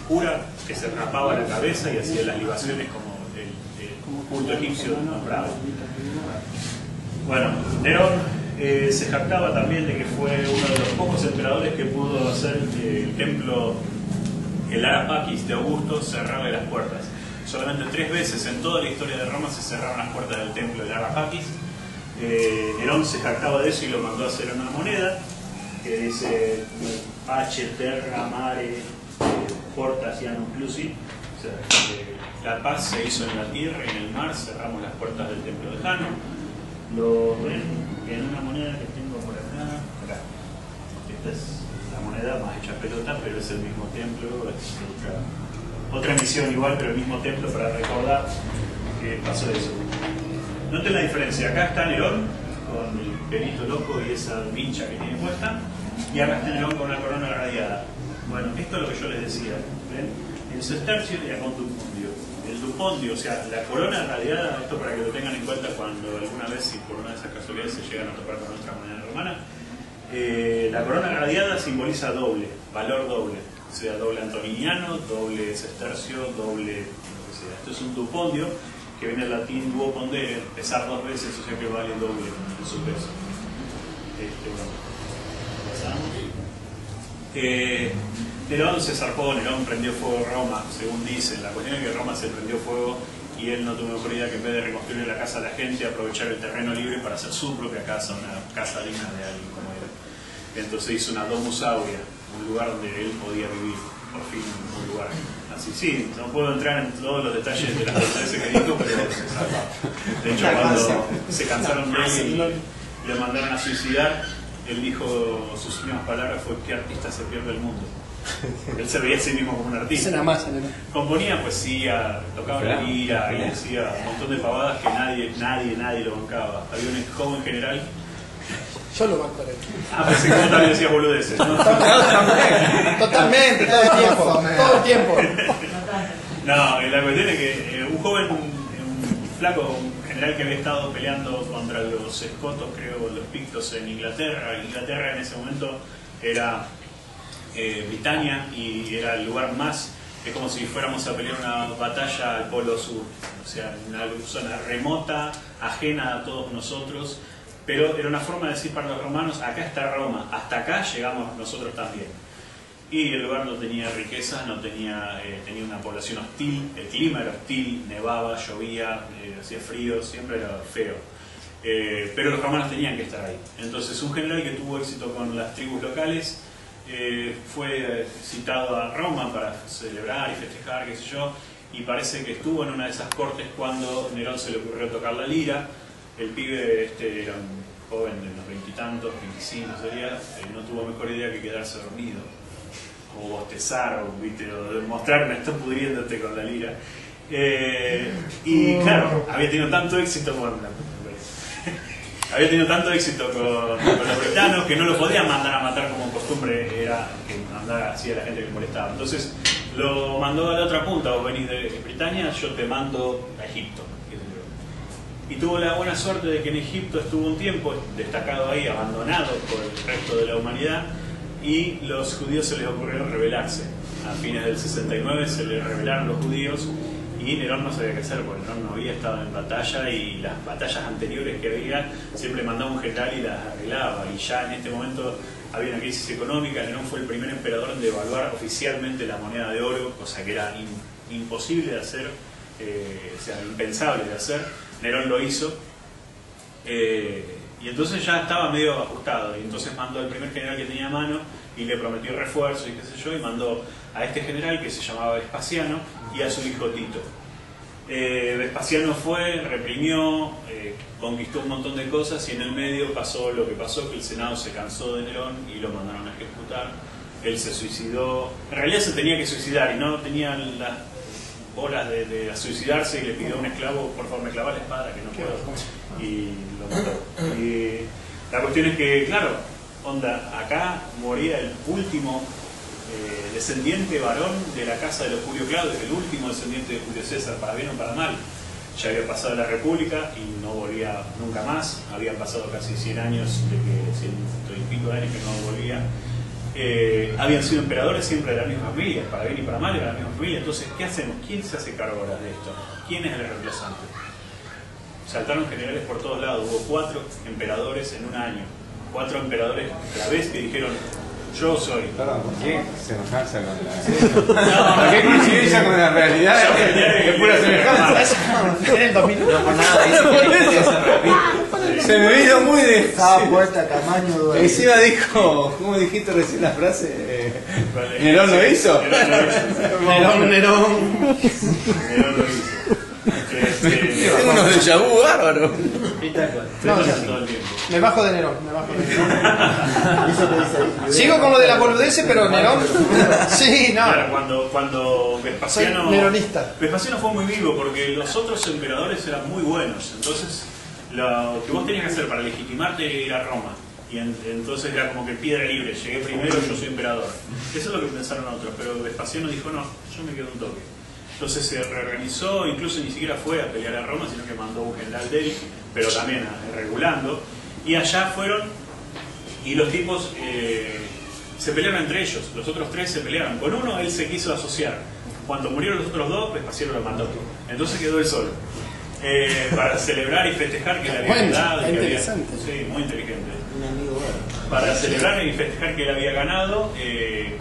cura que se rapaba la cabeza y hacía las libaciones como el culto egipcio nombrado. Bueno, Nerón se jactaba también de que fue uno de los pocos emperadores que pudo hacer el templo, el Arapakis de Augusto, cerrarle las puertas. Solamente 3 veces en toda la historia de Roma se cerraron las puertas del templo del Arapakis. Nerón se jactaba de eso y lo mandó a hacer una moneda que dice Pace, Terra, Mare, Portas, Ianum Clusi. O sea, la paz se hizo en la tierra y en el mar, cerramos las puertas del templo de Jano. Lo ven en una moneda que tengo por acá. Esta es la moneda más hecha pelota, pero es el mismo templo, es otra misión igual, pero el mismo templo para recordar que pasó eso. Noten la diferencia, acá está Nerón con el pelito loco y esa vincha que tiene puesta, y acá está Nerón con una corona radiada. Bueno, esto es lo que yo les decía, ¿ven? El sestercio y acá un dupondio. El dupondio, o sea, la corona radiada, esto para que lo tengan en cuenta cuando alguna vez, si por una de esas casualidades se llegan a topar con nuestra moneda romana, la corona radiada simboliza doble, valor doble, o sea, doble antoniniano, doble sestercio, doble lo que sea. Esto es un dupondio, que viene del latín duo pondere, pesar 2 veces, o sea que vale doble en su peso. Bueno, pasamos. Nerón se zarpó, Nerón prendió fuego Roma, según dicen. La cuestión es que Roma se prendió fuego y él no tuvo mejor idea que en vez de reconstruir la casa a la gente, aprovechar el terreno libre para hacer su propia casa, una casa digna de alguien como él. Entonces hizo una domus aurea, un lugar donde él podía vivir, por fin un lugar. Así, sí, no puedo entrar en todos los detalles de las cosas que dijo, pero se zarpó. De hecho, cuando se cansaron de él y le mandaron a suicidar, él dijo, sus últimas palabras fue: ¿qué artista se pierde el mundo? Él se veía a sí mismo como un artista. Componía poesía, tocaba la lira y decía un montón de pavadas que nadie lo bancaba. Había un joven general. Yo lo banco a él. Pensé que vos también decías boludeces, ¿no? Totalmente, todo el tiempo. Todo el tiempo. No, la cuestión es que un joven, un flaco, un general que había estado peleando contra los escotos, creo, los pictos en Inglaterra. Inglaterra en ese momento era Britania y era el lugar más, es como si fuéramos a pelear una batalla al polo sur, o sea, una zona remota, ajena a todos nosotros, pero era una forma de decir para los romanos: acá está Roma, hasta acá llegamos nosotros también. Y el lugar no tenía riquezas, no tenía, tenía una población hostil, el clima era hostil, nevaba, llovía, hacía frío, siempre era feo. Pero los romanos tenían que estar ahí. Entonces un general que tuvo éxito con las tribus locales fue citado a Roma para celebrar y festejar, qué sé yo, y parece que estuvo en una de esas cortes cuando Nerón se le ocurrió tocar la lira. El pibe era un joven de unos 20 y tantos, 25 sería, no tuvo mejor idea que quedarse dormido, o bostezar, o mostrar: me estoy pudriéndote con la lira. Y claro, había tenido tanto éxito había tenido tanto éxito con los britanos que no lo podían mandar a matar como costumbre era que mandara así a la gente que molestaba. Entonces lo mandó a la otra punta: vos venís de Britania, yo te mando a Egipto. Y tuvo la buena suerte de que en Egipto estuvo un tiempo destacado ahí, abandonado por el resto de la humanidad, y los judíos se les ocurrió rebelarse. A fines del 69 se les rebelaron los judíos y Nerón no sabía qué hacer, porque Nerón no había estado en batalla y las batallas anteriores que había siempre mandaba un general y las arreglaba, y ya en este momento había una crisis económica. Nerón fue el primer emperador en devaluar oficialmente la moneda de oro, cosa que era imposible de hacer, o sea, impensable de hacer. Nerón lo hizo, y entonces ya estaba medio ajustado, y entonces mandó al primer general que tenía a mano y le prometió refuerzo y qué sé yo, y mandó a este general que se llamaba Vespasiano y a su hijo Tito. Vespasiano fue, reprimió, conquistó un montón de cosas, y en el medio pasó lo que pasó, que el Senado se cansó de Nerón y lo mandaron a ejecutar. Él se suicidó, en realidad se tenía que suicidar y no tenía las bolas de suicidarse, y le pidió a un esclavo: por favor, me clava la espada que no puedo, y lo mató. Y la cuestión es que, claro, acá moría el último descendiente varón de la casa de los Julio Claudio, el último descendiente de Julio César, para bien o para mal. ya había pasado la República y no volvía nunca más. Habían pasado casi 100 años, de que 100 y pico de años que no volvía. Habían sido emperadores siempre de la misma familia, para bien y para mal de la misma familia. Entonces, ¿qué hacemos? ¿Quién se hace cargo ahora de esto? ¿Quién es el reemplazante? Saltaron generales por todos lados. Hubo 4 emperadores en un año. 4 emperadores a la vez que dijeron: yo soy. Perdón, ¿por qué semejanza con la... ¿Por qué coincidencia con la realidad? Es pura semejanza. En el 2000. No por nada, dice que se repite. Se me vino muy de... Estaba puesta Camaño duerme. Encima dijo, ¿cómo dijiste recién la frase? ¿Nerón lo hizo? Nerón. Nerón lo hizo. Tengo unos déjà vu bárbaros. No, ya. Todo el tiempo. Me bajo de Nerón. Sigo con lo de la boludez, pero Nerón. Sí, no. Claro, cuando Vespasiano. Soy neronista. Vespasiano fue muy vivo porque los otros emperadores eran muy buenos. Entonces, lo que vos tenías que hacer para legitimarte era ir a Roma. Y entonces era como que piedra libre. Llegué primero, yo soy emperador. Eso es lo que pensaron otros. Pero Vespasiano dijo: no, yo me quedo un toque. Entonces se reorganizó, incluso ni siquiera fue a pelear a Roma, sino que mandó un general de él, pero también regulando. Y allá fueron, y los tipos se pelearon entre ellos. Los otros 3 se pelearon. Con uno él se quiso asociar. Cuando murieron los otros 2, Vespasiano lo mandó. Entonces quedó él solo. Para celebrar y festejar que le había ganado. Bueno, interesante. Sí, muy inteligente. Un amigo bueno. Para celebrar y festejar que él había ganado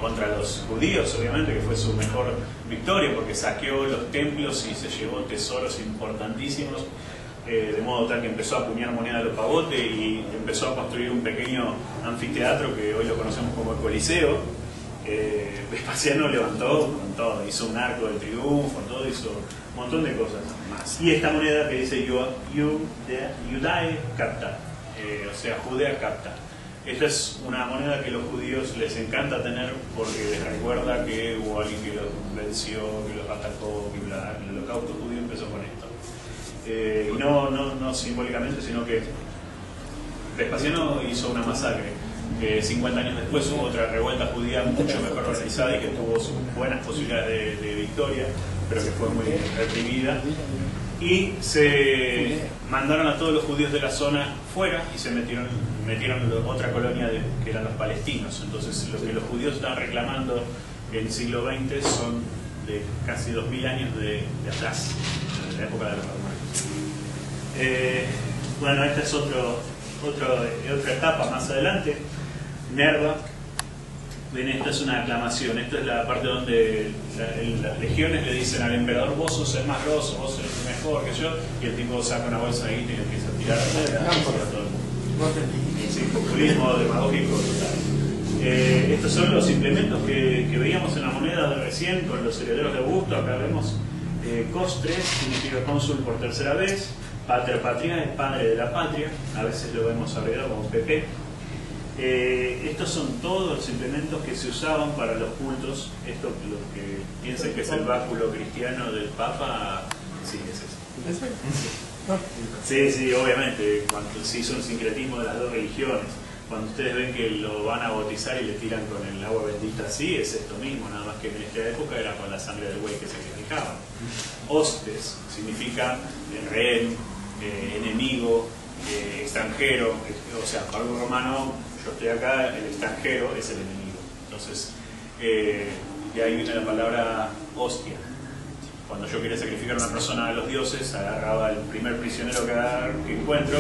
contra los judíos, obviamente, que fue su mejor victoria, porque saqueó los templos y se llevó tesoros importantísimos, de modo tal que empezó a acuñar moneda de los pavotes y empezó a construir un pequeño anfiteatro que hoy lo conocemos como el Coliseo. Vespasiano levantó con todo, hizo un arco de triunfo, todo, hizo un montón de cosas más. Y esta moneda que dice Judae Capta, o sea, Judea Capta. Esta es una moneda que los judíos les encanta tener porque les recuerda que hubo alguien que los venció, que los atacó, que el holocausto judío empezó con esto. Y no simbólicamente, sino que Vespasiano hizo una masacre. 50 años después hubo otra revuelta judía mucho mejor organizada y que tuvo sus buenas posibilidades de victoria, pero que fue muy reprimida. Y se mandaron a todos los judíos de la zona fuera y se metieron otra colonia que eran los palestinos. Entonces lo que los judíos estaban reclamando en el siglo XX son de casi 2000 años de atrás, de la época de los romanos. Bueno, esta es otra etapa más adelante. Nerva. Ven, esta es una aclamación. Esta es la parte donde las legiones le dicen al emperador: vos sos el más grosso, vos sos el mejor que yo, y el tipo saca una bolsa de guita y empieza a tirar a todo el mundo. Sí, populismo demagógico total. Estos son los implementos que veíamos en la moneda de recién con los herederos de Augusto. Acá vemos cos 3, significa cónsul por tercera vez. Pater patria es padre de la patria, a veces lo vemos abreviado como PP. Estos son todos los implementos que se usaban para los cultos. Esto, lo que piensan que es el báculo cristiano del Papa, sí, es eso. Sí, obviamente, cuando se hizo un sincretismo de las dos religiones. Cuando ustedes ven que lo van a bautizar y le tiran con el agua bendita así, es esto mismo, nada más que en esta época era con la sangre del buey que sacrificaban. Hostes significa rehén, enemigo, extranjero, o sea, para un romano, yo estoy acá, el extranjero es el enemigo. Entonces, de ahí viene la palabra hostia. Cuando yo quería sacrificar a una persona a los dioses, agarraba el primer prisionero que encuentro,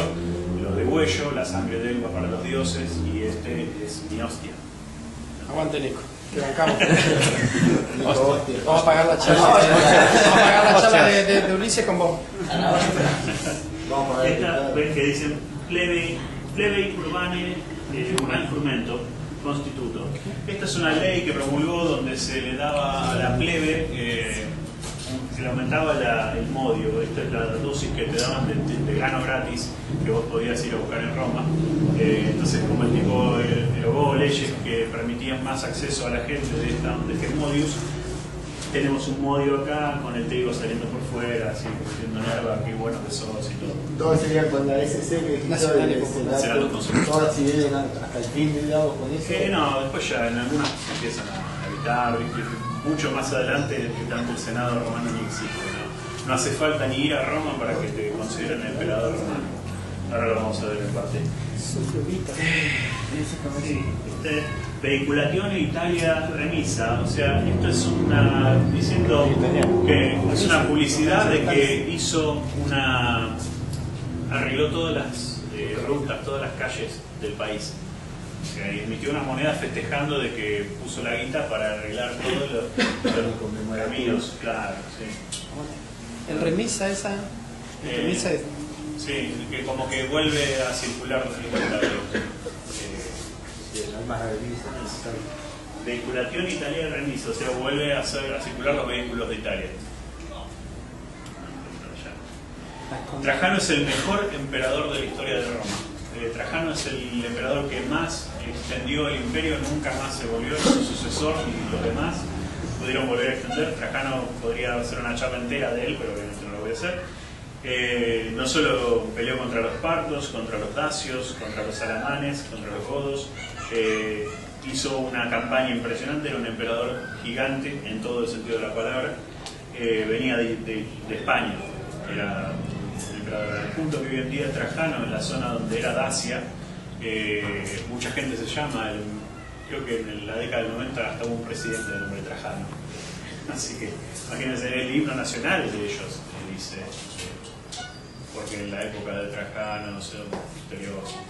lo degüello, la sangre de él va para los dioses y este es mi hostia. Aguante, Nico. Que bancamos. Vamos a pagar la charla. Vamos a pagar la charla de Ulises con vos. Esta, ven que dicen plebe urbane frumento constituto. Esta es una ley que promulgó donde se le daba a la plebe, se le aumentaba el modio. Esta es la dosis que te daban de grano gratis que vos podías ir a buscar en Roma. Entonces, como el tipo derogó leyes que permitían más acceso a la gente de este modius, tenemos un modio acá con el trigo saliendo por fuera, así diciendo Nerva, qué bueno que sos y todo. Todo sería con la SC que dijiste, todas si vienen hasta el fin, digamos, con eso. No, después ya en algunas empiezan a evitar, mucho más adelante, que tanto el Senado romano ni existe, ¿no? no hace falta ni ir a Roma para que te consideren el emperador romano. Ahora lo vamos a ver en parte. Vehiculatione Italia Remisa, o sea, esto es una, diciendo que es una publicidad de que hizo una, arregló todas las rutas, todas las calles del país. O sea, y emitió una moneda festejando de que puso la guita para arreglar todos los caminos, claro, sí. ¿El remisa esa? ¿El remisa es? Sí, que como que vuelve a circular los libertarios. Vehiculación Italia Remisa, o sea, vuelve a circular los vehículos de Italia. Trajano es el mejor emperador de la historia de Roma. Trajano es el emperador que más extendió el imperio, nunca más se volvió, su sucesor y los demás pudieron volver a extender. Trajano podría hacer una charla entera de él, pero obviamente no lo voy a hacer. No solo peleó contra los partos, contra los dacios, contra los alamanes, contra los godos. Hizo una campaña impresionante, era un emperador gigante en todo el sentido de la palabra. Venía de España, era el emperador. Al punto que hoy en día Trajano, en la zona donde era Dacia, mucha gente se llama, creo que en la década del 90 hasta hubo un presidente de nombre Trajano. Así que imagínense, el himno nacional de ellos, dice, porque en la época de Trajano, no sé, misterioso.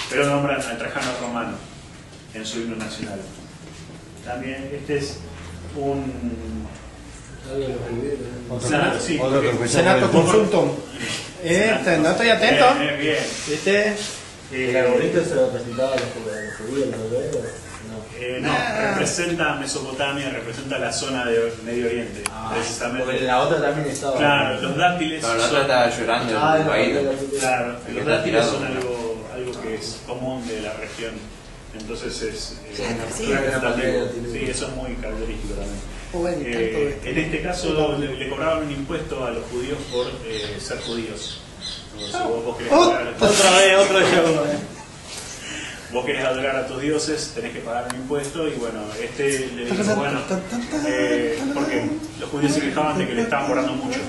Pero nombran al Trajano romano en su himno nacional. También este es un... Senato, sí. Senato Consultum. No estoy atento. Bien. ¿Viste? ¿El arbolito se lo presentaba a los judíos, los hebreos? No, representa Mesopotamia, representa la zona de Medio Oriente, precisamente. Porque la otra también estaba... Claro, los dátiles... No, la otra estaba llorando en el país. Claro, los dátiles son algo que es común de la región. Entonces es representativo. Sí, eso es muy característico también. En este caso le cobraban un impuesto a los judíos por ser judíos. Otra vez, otro show. Vos querés adorar a tus dioses, tenés que pagar un impuesto y bueno, le dijo, bueno, porque los judíos se quejaban de que le estaban cobrando mucho.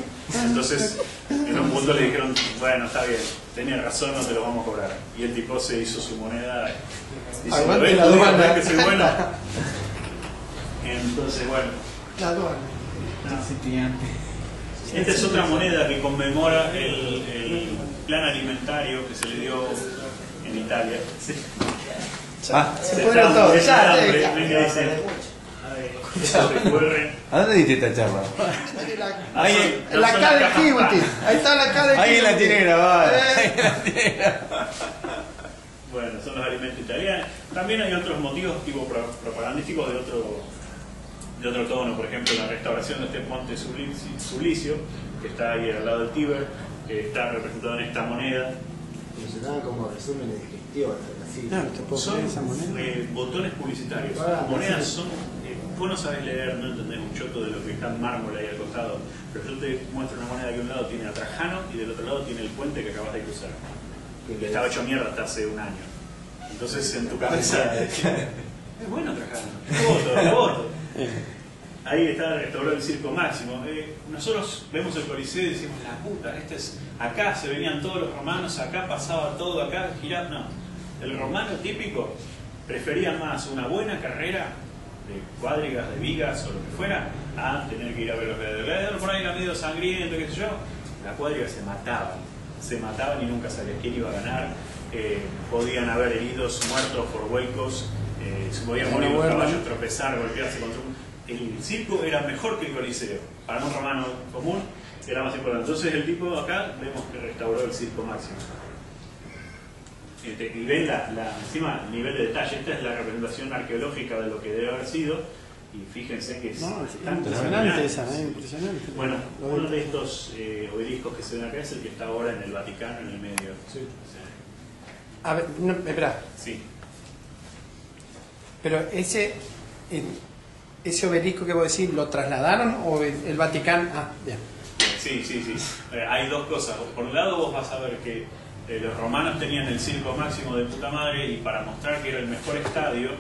Entonces, en un punto le dijeron, bueno, está bien, tenía razón, no te lo vamos a cobrar. Y el tipo se hizo su moneda diciendo, ¿ves que soy bueno? Entonces, bueno. La aduana. Esta es otra moneda que conmemora el plan alimentario que se le dio en Italia. Se fueron todos. ¿A dónde diste esta charla? Ahí, en la cara de Kibuti. Ahí está la cara de Kibuti. Ahí la tiene grabada. Bueno, son los alimentos italianos. También hay otros motivos tipo propagandísticos de otro tono. Por ejemplo, la restauración de este monte Sublicio, que está ahí al lado del Tíber, que está representado en esta moneda. Funcionaba como resumen de digestión, así. No, te puedo Son poner esa moneda. botones publicitarios. Monedas son... vos no sabés leer, no entendés un choto de lo que está en mármol ahí al costado, pero yo te muestro una moneda que de un lado tiene a Trajano y del otro lado tiene el puente que acabas de cruzar. Que estaba hecho mierda hasta hace un año. Entonces en tu cabeza... es bueno Trajano, lo voto. Ahí está restaurado el Circo Máximo. Nosotros vemos el Coliseo y decimos, la puta, acá se venían todos los romanos, acá pasaba todo, acá giraba. No, el romano típico prefería más una buena carrera de cuadrigas, de vigas o lo que fuera, a tener que ir a ver los gladiadores. Por ahí era medio sangriento, qué sé yo. La cuadriga se mataban y nunca sabías quién iba a ganar. Podían haber heridos, muertos por vuelcos, se podían morir los caballos, tropezar, golpearse contra un... El circo era mejor que el Coliseo. Para un romano común era más importante. Entonces el tipo acá vemos que restauró el Circo Máximo. Y ven encima el nivel de detalle. Esta es la representación arqueológica de lo que debe haber sido. Y fíjense que es impresionante impresionante. Bueno, uno de estos obeliscos que se ven acá es el que está ahora en el Vaticano, en el medio. Sí. A ver, no, espera. Sí. Pero ese obelisco que vos decís, ¿lo trasladaron o el Vaticano? Ah, bien. Sí. Hay dos cosas. Por un lado vos vas a ver que los romanos tenían el Circo Máximo de puta madre y para mostrar que era el mejor estadio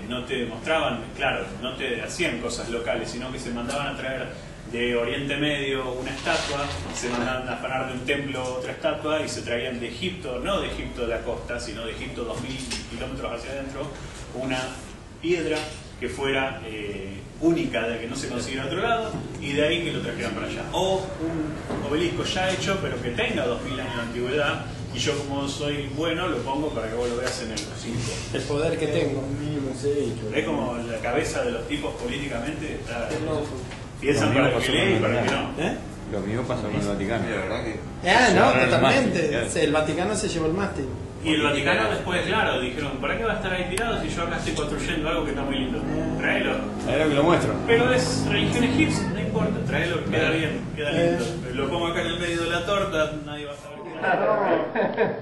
no te mostraban, claro, no te hacían cosas locales, sino que se mandaban a traer de Oriente Medio una estatua, se mandaban a afanar de un templo otra estatua y se traían de Egipto, no de Egipto de la costa, sino de Egipto 2000 kilómetros hacia adentro, una piedra que fuera única, de que no se consigue en otro lado, y de ahí que lo trajeran para allá. O un obelisco ya hecho, pero que tenga 2000 años de antigüedad, y yo como soy bueno lo pongo para que vos lo veas en el 5. El poder que tengo. Es como la cabeza de los tipos políticamente está... Piensan para el que lee y para el que no. Lo mismo pasó con el Vaticano. La verdad que... No, totalmente. El Vaticano se llevó el mástil. Y el Vaticano después, claro, dijeron, ¿para qué va a estar ahí tirado si yo acá estoy construyendo algo que está muy lindo? Tráelo. Tráelo que lo muestro. Pero es religión egipcia, no importa, tráelo, queda bien, queda lindo. Lo pongo acá en el medio de la torta, nadie va a saber qué es.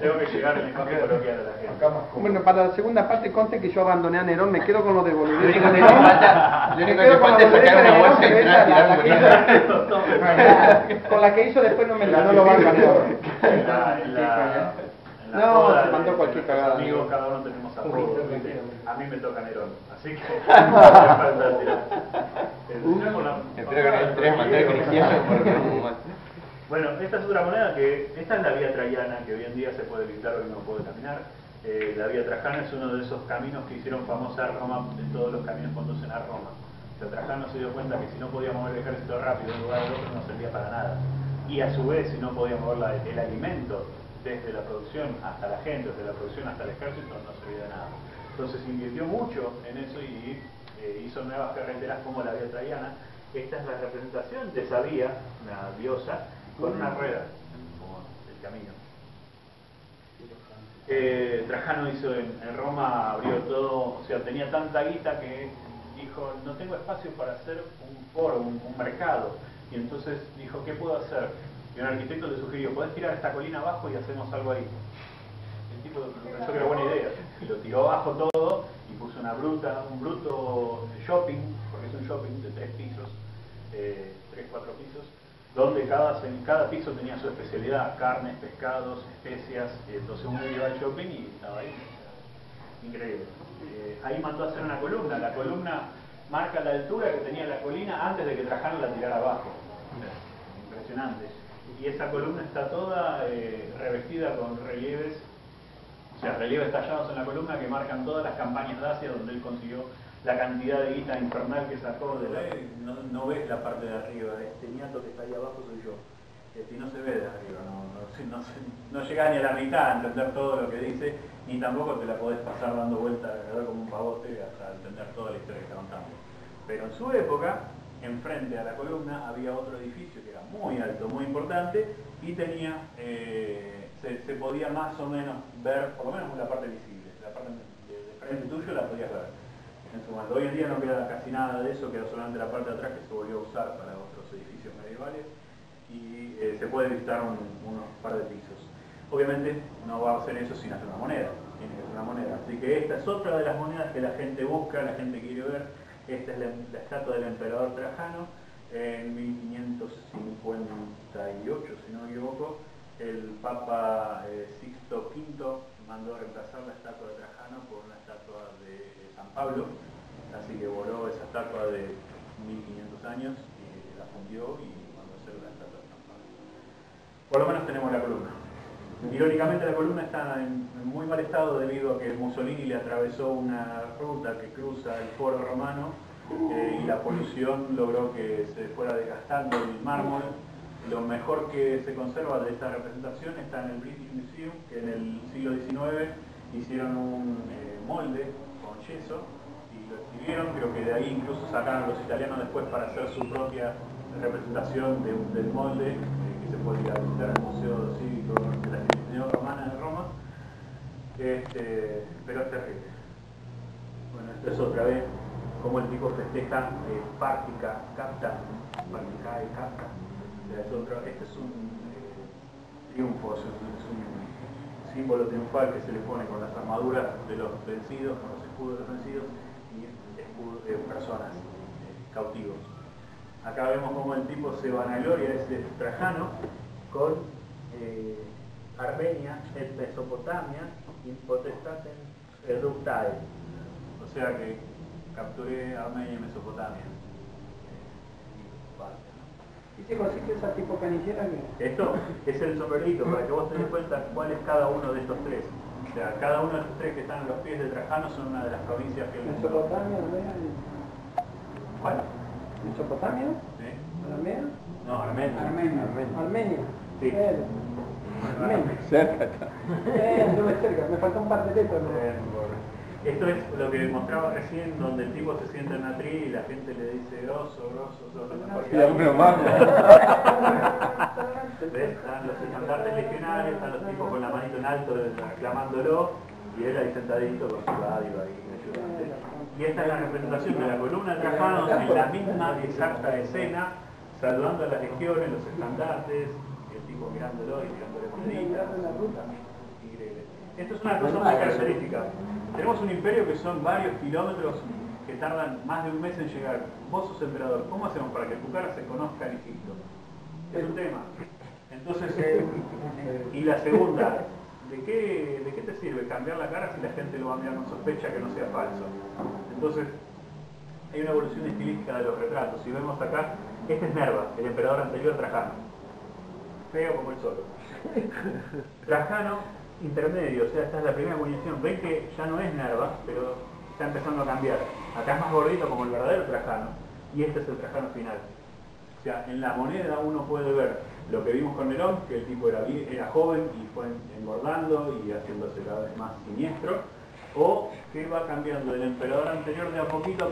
Tengo que llegar el lenguaje coloquial a la gente. Bueno, para la segunda parte conste que yo abandoné a Nerón, me quedo con lo de Bolívar. Lo único que falta es sacar una bolsa y entrar a tirar. Con la que hizo después no lo van a ganar. No, se mandó cualquier cagada. Amigos, cada uno tenemos apodos. A mí me toca Nerón, así que no hace falta tirar. Espero que no entres a matar cristianos porque bueno, esta es otra moneda que, esta es la vía traiana, que hoy en día se puede visitar, hoy no puede caminar. La vía Trajana es uno de esos caminos que hicieron famosa Roma, de todos los caminos conducen a Roma. O sea, Trajano se dio cuenta que si no podía mover el ejército rápido de un lugar al otro no servía para nada. Y a su vez, si no podía mover el alimento desde la producción hasta la gente, desde la producción hasta el ejército, no servía de nada. Entonces invirtió mucho en eso y hizo nuevas carreteras como la vía Traiana. Esta es la representación de esa vía, una diosa, con una rueda, como el camino. Trajano hizo en Roma, abrió todo, o sea, tenía tanta guita que dijo, no tengo espacio para hacer un foro, un mercado. Y entonces dijo, ¿qué puedo hacer? Y un arquitecto le sugirió, ¿podés tirar esta colina abajo y hacemos algo ahí? El tipo pensó que era buena idea y lo tiró abajo todo y puso un bruto shopping, porque es un shopping de 3 pisos, 3-4 pisos, donde cada piso tenía su especialidad, carnes, pescados, especias. Entonces uno iba al shopping y estaba ahí. Increíble. Ahí mandó a hacer una columna. La columna marca la altura que tenía la colina antes de que Trajano la tirara abajo. Impresionante. Y esa columna está toda revestida con relieves, o sea, relieves tallados en la columna que marcan todas las campañas de Asia donde él consiguió la cantidad de guita infernal que sacó de la... No ves la parte de arriba, este niato que está ahí abajo soy yo. Y no se ve de arriba, no llega ni a la mitad a entender todo lo que dice, ni tampoco te la podés pasar dando vueltas alrededor como un pavote hasta entender toda la historia que está contando. Pero en su época, enfrente a la columna había otro edificio que era muy alto, muy importante, y tenía, se podía más o menos ver, por lo menos la parte visible, la parte de frente tuyo la podías ver. En su momento. Hoy en día no queda casi nada de eso, queda solamente la parte de atrás que se volvió a usar para otros edificios medievales y se puede visitar unos par de pisos. Obviamente no va a hacer eso sin hacer una moneda, tiene que ser una moneda. Así que esta es otra de las monedas que la gente busca, la gente quiere ver. Esta es la estatua del emperador Trajano en 1558, si no me equivoco. El Papa Sixto V mandó a reemplazar la estatua de Trajano por una estatua de San Pablo, así que voló esa estatua de 1500 años y la fundió y mandó a hacer la estatua de San Pablo. Por lo menos tenemos la columna. Irónicamente la columna está en muy mal estado debido a que Mussolini le atravesó una ruta que cruza el foro romano y la polución logró que se fuera desgastando el mármol. Lo mejor que se conserva de esta representación está en el British Museum, que en el siglo XIX hicieron un molde con yeso y lo exhibieron. Creo que de ahí incluso sacaron los italianos después para hacer su propia representación del molde, que se podía visitar en el Museo Cívico de la Institución Romana de Roma. Pero es terrible. Bueno, esto es otra vez como el tipo festeja Partica Capta, Partica y Capta. Este es un triunfo, es un símbolo triunfal que se le pone con las armaduras de los vencidos, con los escudos de los vencidos y escudos de personas, cautivos. Acá vemos como el tipo se vanagloria, es Trajano, con Armenia, et Mesopotamia, in potestatem reductae. O sea que capturé Armenia y Mesopotamia. ¿Y qué consiste esa tipo canillera? Esto es el sombrerito, para que vos te des cuenta cuál es cada uno de estos tres. O sea, cada uno de estos tres que están a los pies de Trajano son una de las provincias que... ¿Mesopotamia, Armenia? ¿Cuál? ¿Mesopotamia? ¿Sí? ¿Armenia? No, Armenia. Armenia. Sí. Armenia. Cerca. Estuve cerca, me faltó un par de letras. Esto es lo que mostraba recién, donde el tipo se sienta en una tril y la gente le dice grosso, sos lo mejor que hay. ¿Ves? Están los estandartes legionarios, están los tipos con la manito en alto reclamándolo y él ahí sentadito con su dádiva y ayudante. Y esta es la representación de la columna de Trajano en la misma exacta escena, saludando a las legiones, los estandartes, el tipo mirándolo y tirándole moneditas. Esto es una cosa muy característica. Tenemos un imperio que son varios kilómetros que tardan más de un mes en llegar. Vos sos emperador, ¿cómo hacemos para que tu cara se conozca en Egipto? Es un tema. Entonces, y la segunda, ¿de qué te sirve cambiar la cara si la gente lo va a mirar con sospecha que no sea falso? Entonces, hay una evolución estilística de los retratos. Si vemos acá, este es Nerva, el emperador anterior a Trajano. Feo como el solo. Trajano, intermedio, o sea, esta es la primera munición. Ven que ya no es Nerva, pero está empezando a cambiar. Acá es más gordito como el verdadero Trajano, y este es el Trajano final. O sea, en la moneda uno puede ver lo que vimos con Nerón, que el tipo era joven y fue engordando y haciéndose cada vez más siniestro, o que va cambiando del emperador anterior de a poquito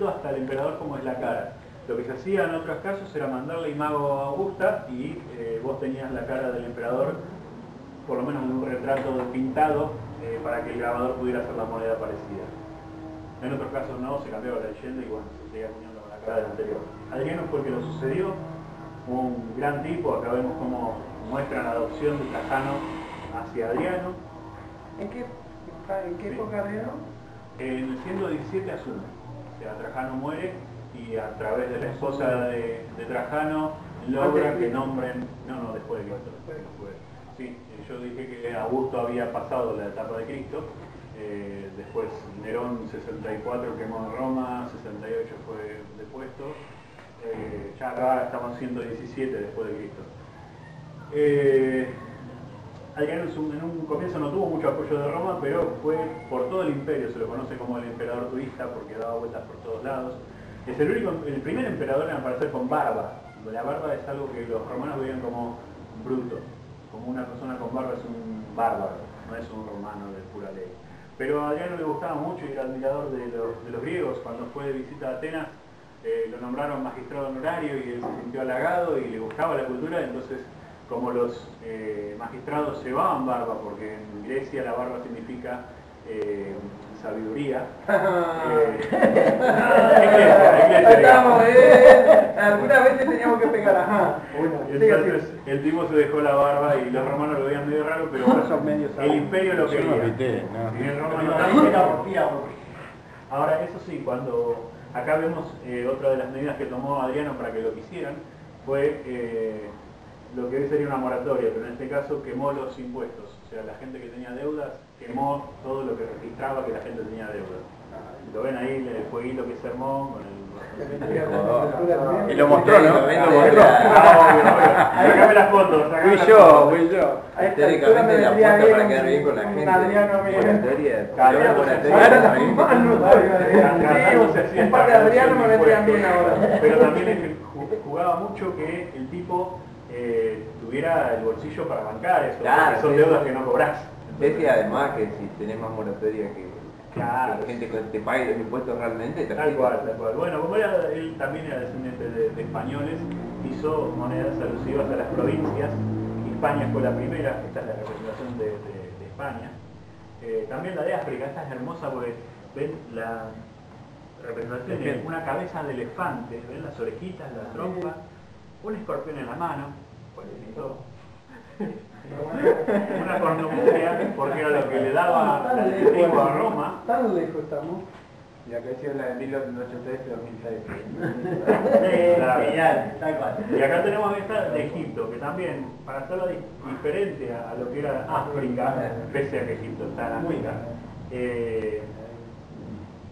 hasta el emperador como es la cara. Lo que se hacía en otros casos era mandarle imago a Augusta y vos tenías la cara del emperador por lo menos en un retrato pintado para que el grabador pudiera hacer la moneda parecida. En otros casos no, se cambiaba la leyenda y bueno, se seguía poniendo con la cara del anterior. Adriano fue el que lo sucedió, un gran tipo. Acá vemos cómo muestran la adopción de Trajano hacia Adriano. ¿En qué época Adriano? En el 117 asume. O sea, Trajano muere y a través de la esposa de Trajano logra que nombren... No, después de Cristo. Sí, yo dije que Augusto había pasado la etapa de Cristo, después Nerón 64 quemó en Roma, 68 fue depuesto, ya acá estamos en 117 después de Cristo. Adriano en un comienzo no tuvo mucho apoyo de Roma, pero fue por todo el imperio, se lo conoce como el emperador turista porque daba vueltas por todos lados. Es el primer emperador en aparecer con barba. La barba es algo que los romanos veían como bruto. Como una persona con barba es un bárbaro, no es un romano de pura ley. Pero a Adriano le gustaba mucho y era admirador de los griegos. Cuando fue de visita a Atenas, lo nombraron magistrado honorario y él se sintió halagado y le gustaba la cultura. Entonces, como los magistrados llevaban barba, porque en Grecia la barba significa sabiduría. Alguna vez teníamos que pegar, ajá. Entonces el tipo se dejó la barba y los romanos lo veían medio raro, pero el imperio lo quería. Ahora, eso sí, cuando acá vemos otra de las medidas que tomó Adriano para que lo quisieran, fue lo que hoy sería una moratoria, pero en este caso quemó los impuestos. O sea, la gente que tenía deudas quemó todo lo que registraba que la gente tenía deudas. Lo ven ahí, el fueguito que se armó con el... Y lo mostró, ¿no? Sacame las fotos. Fui yo. Históricamente la apuesta para quedar bien con la gente. Un par de Adriano me vendrían bien ahora. Pero también jugaba mucho que el tipo tuviera el bolsillo para bancar eso, porque son deudas que no cobrás. Es que además que si tenés más moratoria que la gente que te pague los impuestos realmente, tal cual. Bueno, como él también era descendiente de españoles, hizo monedas alusivas a las provincias. Hispania fue la primera, esta es la representación de España. También la de África, esta es hermosa porque ven la representación de una cabeza de elefante, ven las orejitas, la trompa, un escorpión en la mano, una cornucopia, porque era lo que le daba la tribu a Roma. Tan lejos estamos. Y acá hicieron la de 1883-2006. Y acá tenemos esta de Egipto, que también, para hacerla diferente a lo que era África, pese a que Egipto está en África,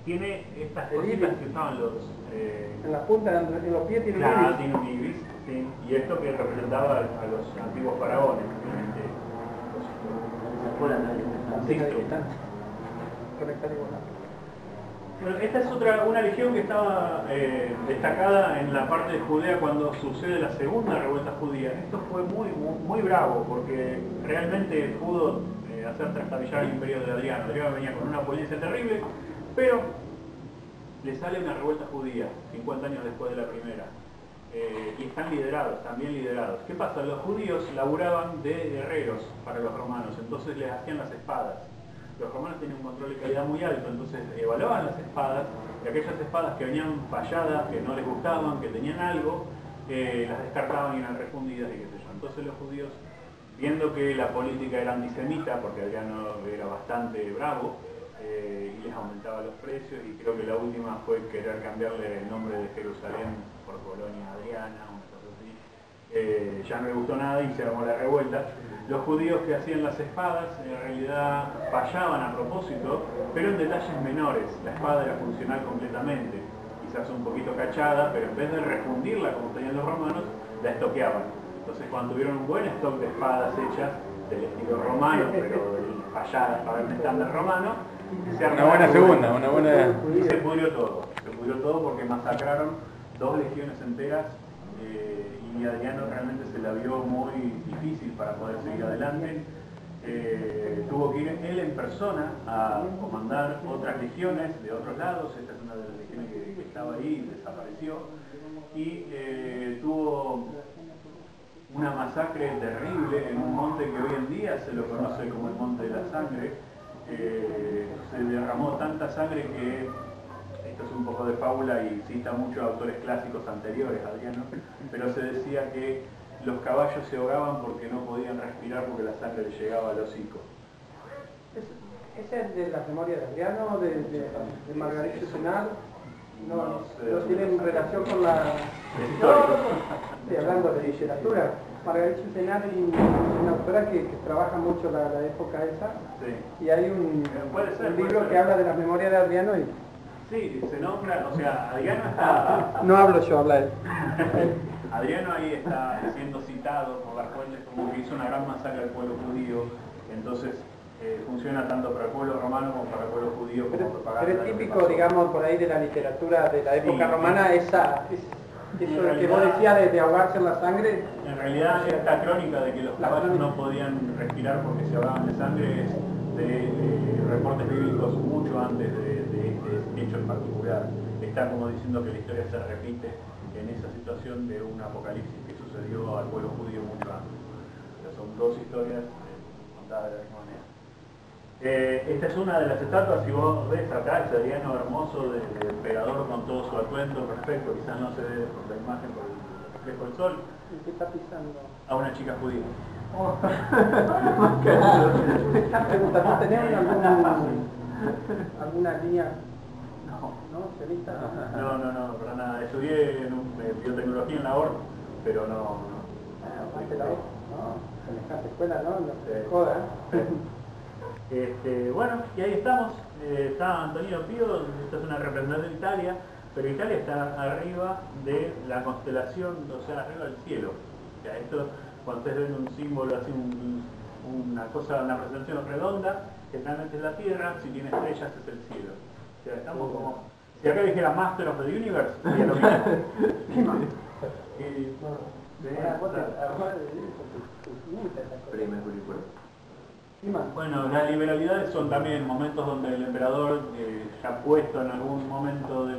tiene estas cositas que usaban los... en la punta, en los pies tiene claro, un ibis. tiene un ibis, sí. Y esto que representaba a los antiguos faraones, obviamente. Bueno, esta es una legión que estaba destacada en la parte de Judea cuando sucede la segunda revuelta judía. Esto fue muy bravo porque realmente pudo hacer trastabillar el imperio de Adriano. Adriano venía con una opulencia terrible, pero le sale una revuelta judía 50 años después de la primera. Y están bien liderados. ¿Qué pasa? Los judíos laburaban de guerreros para los romanos, entonces les hacían las espadas. Los romanos tenían un control de calidad muy alto, entonces evaluaban las espadas, y aquellas espadas que venían falladas, que no les gustaban, que tenían algo, las descartaban y eran refundidas y qué sé yo. Entonces los judíos, viendo que la política era antisemita, porque Adriano era bastante bravo, y les aumentaba los precios, y creo que la última fue querer cambiarle el nombre de Jerusalén por Colonia Adriana, una cosa así. Ya no le gustó nada y se armó la revuelta. Los judíos que hacían las espadas en realidad fallaban a propósito, pero en detalles menores. La espada era funcional completamente, quizás un poquito cachada, pero en vez de refundirla como tenían los romanos, la estoqueaban. Entonces cuando tuvieron un buen stock de espadas hechas del estilo romano, pero falladas para el estándar romano, se armó una buena segunda, una buena... Y se pudrió todo porque masacraron 2 legiones enteras. Y Adriano realmente se la vio muy difícil para poder seguir adelante. Tuvo que ir él en persona a comandar otras legiones de otros lados. Esta es una de las legiones que estaba ahí y desapareció. Y tuvo una masacre terrible en un monte que hoy en día se lo conoce como el Monte de la Sangre. Se derramó tanta sangre que... Esto es un poco de fábula y cita muchos autores clásicos anteriores a Adriano, pero se decía que los caballos se ahogaban porque no podían respirar porque la sangre les llegaba al hocico. ¿Esa es de las memorias de Adriano, de Margarita Senar? No tienen relación con la... Estoy hablando de literatura. Margarita Senar es una autora que trabaja mucho la época esa, sí. Y hay un libro que habla de las memorias de Adriano y... Sí, se nombra, o sea, Adriano está... No hablo yo, habla él. Adriano ahí está siendo citado por las fuentes como que hizo una gran masacre al pueblo judío, entonces funciona tanto para el pueblo romano como para el pueblo judío como propaganda. Pero es típico, digamos, por ahí de la literatura de la época romana, eso que vos decías de ahogarse en la sangre. En realidad esta crónica de que los caballos no podían respirar porque se ahogaban de sangre es de reportes bíblicos mucho antes de este hecho en particular. Está como diciendo que la historia se repite en esa situación de un apocalipsis que sucedió al pueblo judío mucho antes. O sea, son 2 historias contadas de la misma manera. Esta es una de las estatuas, si vos ves acá, ese Adriano hermoso del emperador con todo su atuendo perfecto, quizás no se ve por la imagen por el reflejo del sol. ¿Y qué está pisando? A una chica judía. Te estás preguntando, ¿tenés alguna línea? No, para nada. Estudié en biotecnología en la OR, pero no. Semejante escuela, ¿no? No se joda. Bueno, y ahí estamos. Está Antonino Pío, esta es una representación de Italia, pero Italia está arriba de la constelación, o sea, arriba del cielo. O sea, esto, cuando ustedes ven un símbolo así, una presentación redonda, que realmente es la Tierra, si tiene estrellas es el cielo. O sea, estamos como... Si acá dijera Master of the Universe, sería lo mismo. Bueno, las liberalidades son también momentos donde el emperador, ya puesto en algún momento de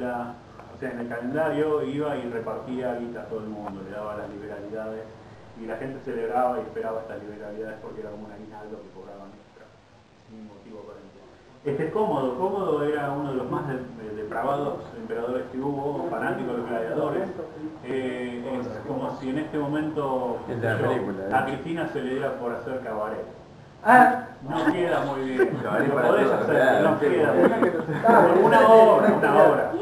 en el calendario, iba y repartía guita a todo el mundo, le daba las liberalidades y la gente celebraba y esperaba estas liberalidades porque era como un aguinaldo que cobraban extra, sin motivo aparente. Cómodo era uno de los más depravados emperadores que hubo, fanático de los gladiadores. Es como si en este momento a Cristina se le diera por hacer cabaret. No queda muy bien. Lo podés hacer, no queda muy bien. Una obra.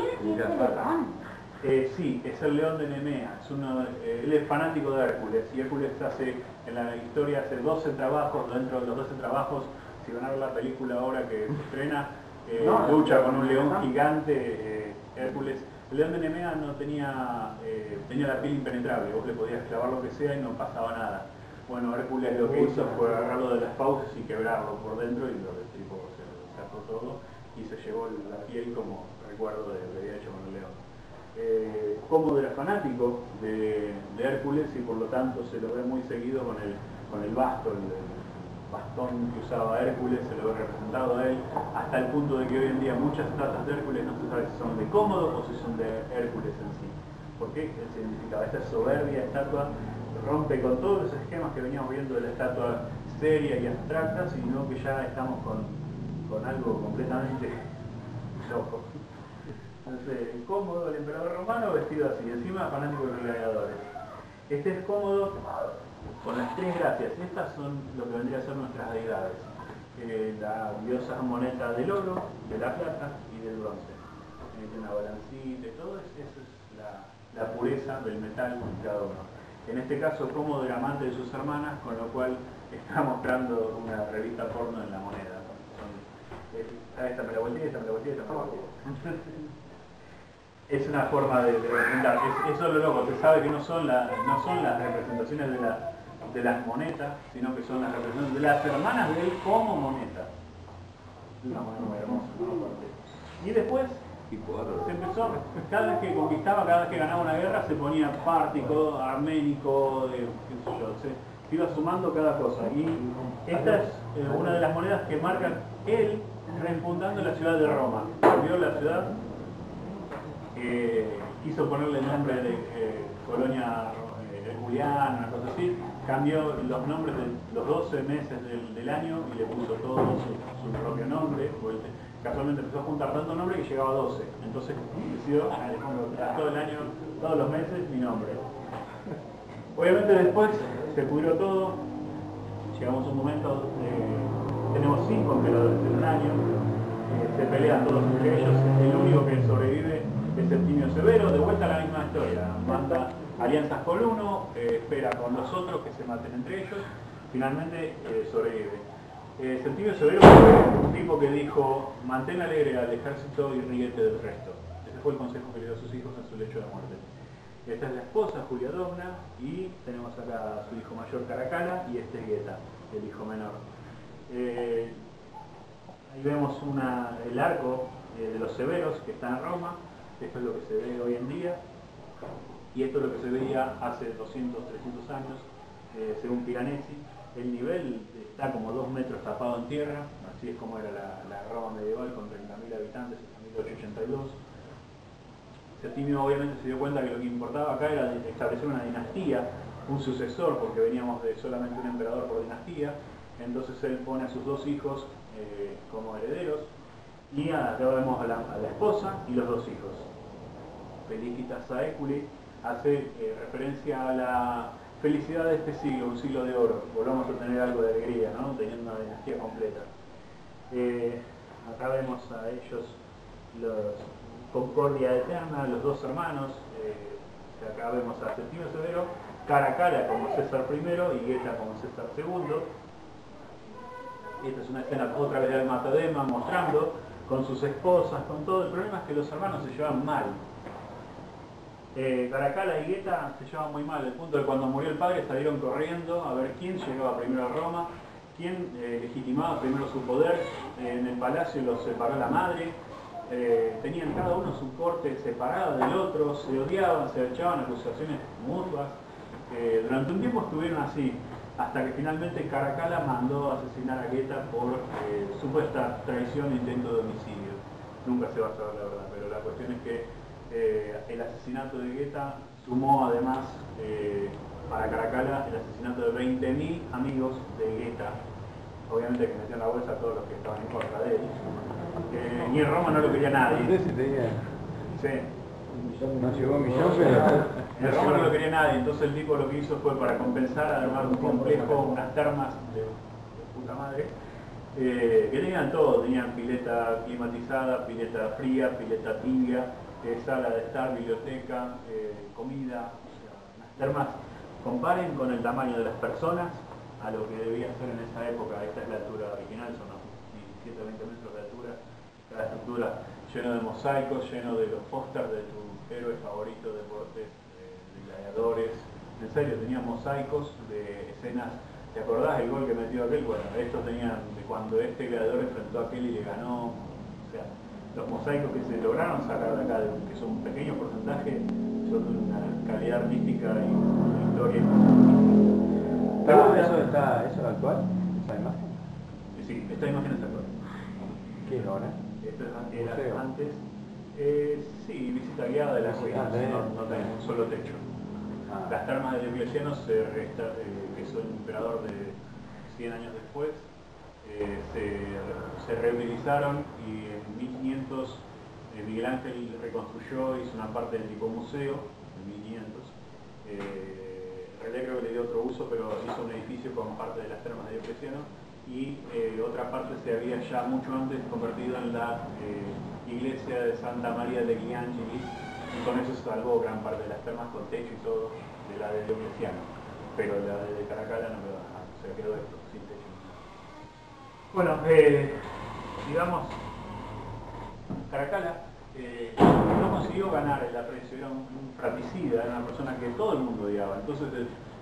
Sí, es el león de Nemea. Él es fanático de Hércules y Hércules en la historia hace 12 trabajos. Dentro de los 12 trabajos, si van a ver la película ahora que se estrena, lucha con un león gigante, Hércules. El león de Nemea no tenía la piel impenetrable, vos le podías clavar lo que sea y no pasaba nada. Bueno, Hércules lo que hizo fue agarrarlo de las fauces y quebrarlo por dentro y lo destripó, se lo sacó todo y se llevó la piel como recuerdo de lo que había hecho con el león. Cómodo era fanático de Hércules y por lo tanto se lo ve muy seguido con el basto, el bastón que usaba Hércules, se lo ve representado a él, hasta el punto de que hoy en día muchas estatuas de Hércules no se sabe si son de Cómodo o si son de Hércules en sí. Porque él significaba esta soberbia estatua rompe con todos los esquemas que veníamos viendo de la estatua seria y abstracta, sino que ya estamos con algo completamente loco. Entonces, Cómodo, el emperador romano, vestido así, encima fanático de los gladiadores. Este es Cómodo con las tres gracias. Estas son lo que vendría a ser nuestras deidades. La diosa moneta del oro, de la plata y del bronce. Tiene una balancita y todo, esa es la pureza del metal de cada uno. En este caso, Cómodo era amante de sus hermanas, con lo cual está mostrando una revista porno en la moneda. Esta me la volteé, esta me la volteé, esta me la volteé. Es una forma de representar. Eso es lo loco, se sabe que no son las representaciones de las monedas, sino que son las representaciones de las hermanas de él como moneta. Una moneda muy hermosa, ¿no? Y después se empezó, cada vez que conquistaba, cada vez que ganaba una guerra, se ponía pártico, arménico, qué sé yo, se iba sumando cada cosa. Y esta es una de las monedas que marcan él refundando la ciudad de Roma. Cambió la ciudad, quiso ponerle el nombre de Colonia Herculiana, una cosa así, cambió los nombres de los 12 meses del año y le puso todo su propio nombre. Casualmente empezó a juntar tantos nombres que llegaba a 12. Entonces decidió todo el año, todos los meses, mi nombre. Obviamente después se pudrió todo, llegamos a un momento, tenemos 5 emperadores en un año, se pelean todos entre ellos, el único que sobrevive es Septimio Severo, de vuelta a la misma historia, manda alianzas con uno, espera con los otros que se maten entre ellos, finalmente sobrevive. Septimio Severo fue un tipo que dijo, mantén alegre al ejército y ríete del resto. Ese fue el consejo que le dio a sus hijos en su lecho de muerte. Esta es la esposa, Julia Domna, y tenemos acá a su hijo mayor, Caracalla, y este es Geta, el hijo menor. Ahí vemos el arco de los Severos que está en Roma. Esto es lo que se ve hoy en día, y esto es lo que se veía hace 200, 300 años, según Piranesi. El nivel está como 2 metros tapado en tierra, así es como era la Roma medieval con 30.000 habitantes en 1882. Septimio obviamente se dio cuenta que lo que importaba acá era establecer una dinastía, un sucesor, porque veníamos de solamente un emperador por dinastía. Entonces él pone a sus 2 hijos como herederos, y acá vemos a la esposa y los 2 hijos. Felicita Saeculi hace referencia a la felicidad de este siglo, un siglo de oro. Volvamos a tener algo de alegría, ¿no? Teniendo una dinastía completa. Acá vemos a ellos los Concordia Eterna, los 2 hermanos. Acá vemos a Septimio Severo, Caracalla como César I y Geta como César II. Esta es una escena otra vez de Almatadema mostrando con sus esposas, con todo. El problema es que los hermanos se llevan mal. Caracalla y Geta se llevan muy mal, al punto de que cuando murió el padre salieron corriendo a ver quién llegaba primero a Roma, quién legitimaba primero su poder. En el palacio los separó la madre, tenían cada uno su corte separada del otro, se odiaban, se echaban acusaciones mutuas. Durante un tiempo estuvieron así, hasta que finalmente Caracalla mandó a asesinar a Geta por supuesta traición e intento de homicidio. Nunca se va a saber la verdad, pero la cuestión es que el asesinato de Geta sumó además para Caracalla el asesinato de 20.000 amigos de Geta. Obviamente que metió en la bolsa a todos los que estaban en contra de él. Ni en Roma no lo quería nadie. Sí. No llegó a un millón, pero... En Roma no lo quería nadie, entonces el tipo lo que hizo fue para compensar a armar un complejo, unas termas de puta madre, que tenían todo, tenían pileta climatizada, pileta fría, pileta tibia, sala de estar, biblioteca, comida, o sea, unas termas. Comparen con el tamaño de las personas a lo que debía ser en esa época. Esta es la altura original, son unos 17 o 20 metros de altura cada pintura, lleno de mosaicos, lleno de los pósters de tu héroe favorito, de gladiadores. En serio, tenía mosaicos de escenas. ¿Te acordás el gol que metió aquel? Bueno, estos tenían de cuando este gladiador enfrentó a aquel y le ganó. O sea, los mosaicos que se lograron sacar de acá, que son un pequeño porcentaje, son de una calidad artística y una historia. ¿Eso es actual? ¿Esa imagen? Sí, esta imagen es actual. ¿Qué es ahora? Esto era antes. Sí, visita guiada de las ruinas, no tenía un solo techo. Las termas de Diocleciano, que es un emperador de 100 años después, se reutilizaron y en 1500 Miguel Ángel reconstruyó, hizo una parte del tipo museo, en 1500. En realidad creo que le dio otro uso, pero hizo un edificio con parte de las termas de Diocleciano y otra parte se había ya mucho antes convertido en la iglesia de Santa María degli Angeli, y con eso salvó gran parte de las termas con techo y todo de la de Diocleciano, pero la de Caracalla no quedó nada, o sea, quedó esto, sin techo. Bueno, digamos, Caracalla no consiguió ganar el aprecio, era un fratricida, era una persona que todo el mundo odiaba, entonces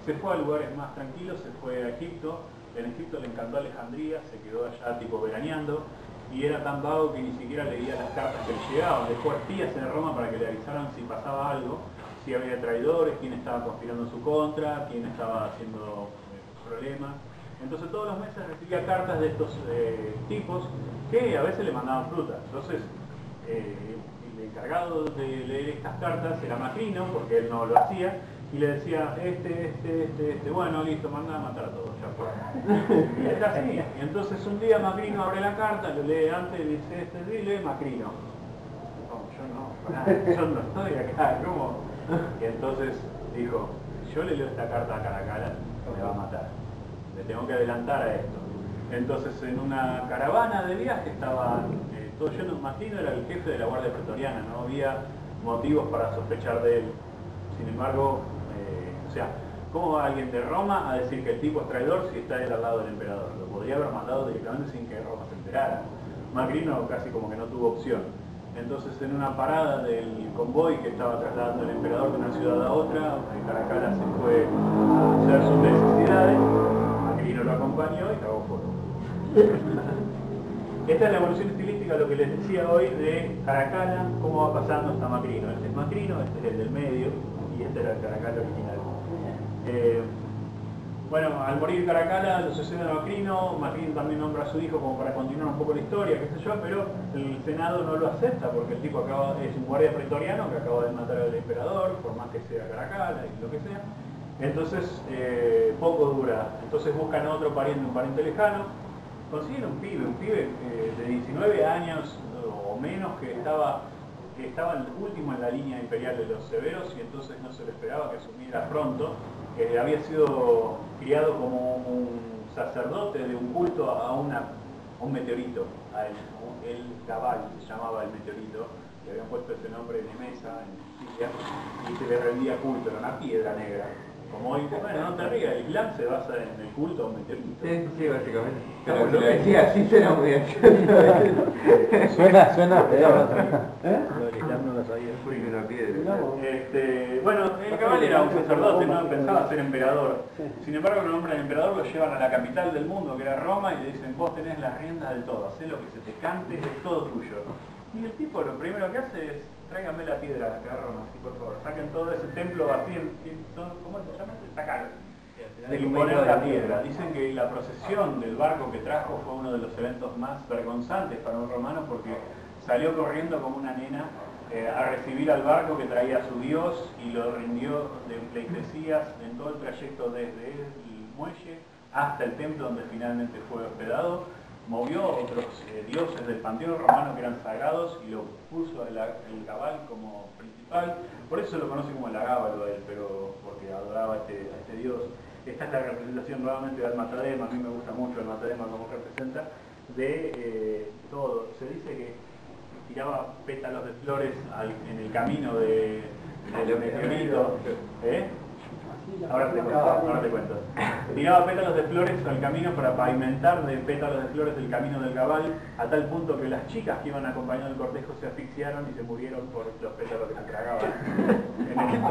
se fue a lugares más tranquilos, se fue a Egipto. En Egipto le encantó Alejandría, se quedó allá tipo veraneando y era tan vago que ni siquiera leía las cartas que le llegaban. Dejó espías en Roma para que le avisaran si pasaba algo, si había traidores, quién estaba conspirando en su contra, quién estaba haciendo problemas. Entonces todos los meses recibía cartas de estos tipos que a veces le mandaban fruta. Entonces el encargado de leer estas cartas era Macrino, porque él no lo hacía, y le decía, bueno, listo, manda a matar a todos, ya fue. Y está así. Y entonces un día Macrino abre la carta, lo lee antes y dice, lee Macrino. No, yo no estoy acá, ¿cómo? Y entonces dijo, yo le leo esta carta a Caracalla, me va a matar. Le tengo que adelantar a esto. Entonces en una caravana de viaje estaba todo lleno. Macrino era el jefe de la Guardia Pretoriana, no había motivos para sospechar de él. Sin embargo, o sea, ¿cómo va alguien de Roma a decir que el tipo es traidor si está él al lado del emperador? Lo podría haber mandado directamente sin que Roma se enterara. Macrino casi como que no tuvo opción. Entonces en una parada del convoy que estaba trasladando el emperador de una ciudad a otra, Caracalla se fue a hacer sus necesidades, Macrino lo acompañó y cagó fuego. Esta es la evolución estilística, lo que les decía hoy de Caracalla, cómo va pasando hasta Macrino. Este es Macrino, este es el del medio y este era el Caracalla original. Bueno, al morir Caracalla lo sucede a Macrino. Macrino también nombra a su hijo como para continuar un poco la historia, qué sé yo, pero el Senado no lo acepta porque el tipo es un guardia pretoriano que acaba de matar al emperador, por más que sea Caracalla y lo que sea. Entonces, poco dura. Entonces buscan a otro pariente, un pariente lejano. Consiguen un pibe de 19 años o menos que estaba el último en la línea imperial de los severos y entonces no se le esperaba que asumiera pronto. Había sido criado como un sacerdote de un culto a un meteorito, el Cabal se llamaba el meteorito, le habían puesto ese nombre de mesa en Siria y se le rendía culto, era una piedra negra. Como hoy, bueno, no te rías, el Islam se basa en el culto a un meteorito. Sí, básicamente. Pero si lo decía así suena muy bien. Suena. Lo del Islam no lo sabía. Una piedra. Bueno, el Cabal era un sacerdote, no pensaba ser emperador. Sin embargo, el nombre del emperador lo llevan a la capital del mundo, que era Roma, y le dicen, vos tenés las riendas del todo, hacé lo que se te cante, es todo tuyo. Y el tipo lo primero que hace es, tráigame la piedra acá a Roma, sí, por favor, saquen todo ese templo vacío, ¿cómo se llama? Sacar. Y poner la piedra. Dicen que la procesión del barco que trajo fue uno de los eventos más vergonzantes para un romano porque salió corriendo como una nena a recibir al barco que traía a su dios y lo rindió de pleitesías en todo el trayecto desde el muelle hasta el templo donde finalmente fue hospedado. Movió otros dioses del panteón romano que eran sagrados y lo puso el Cabal como principal. Por eso lo conoce como el Agábalo a él, pero porque adoraba a este dios. Esta es la representación nuevamente del Matadema. A mí me gusta mucho el Matadema como representa de todo. Se dice que tiraba pétalos de flores en el camino del meteorito. Ahora te cuento. Tiraba pétalos de flores al camino para pavimentar de pétalos de flores el camino del cabal, a tal punto que las chicas que iban acompañando el cortejo se asfixiaron y se murieron por los pétalos que se tragaban.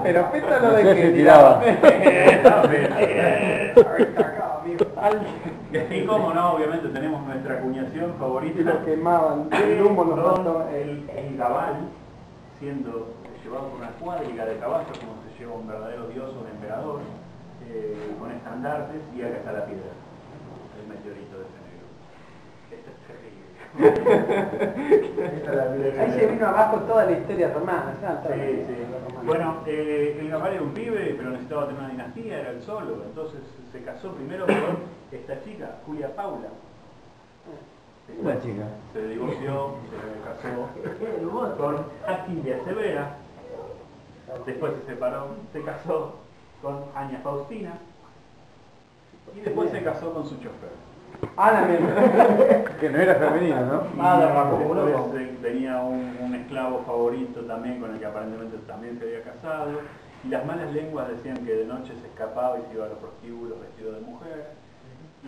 Pero pétalos de que tiraba. Y como no, obviamente tenemos nuestra acuñación favorita. Y lo quemaban, el humo nos mataba. El cabal, siendo llevado por una cuadriga de caballos, como se lleva un verdadero dios o un emperador, con estandartes, y acá está la piedra, el meteorito de ese negro. Ahí se vino abajo toda la historia romana. Sí. Bueno, el cabal era un pibe, pero necesitaba tener una dinastía, era el solo, entonces se casó primero con esta chica, Julia Paula. Una chica. Se divorció, se casó con Aquilia Severa. Después se separó, se casó con Aña Faustina y después se casó con su chofer. Que no era femenino, ¿no? Después tenía un esclavo favorito también con el que aparentemente también se había casado, y las malas lenguas decían que de noche se escapaba y se iba a los prostíbulos vestido de mujer,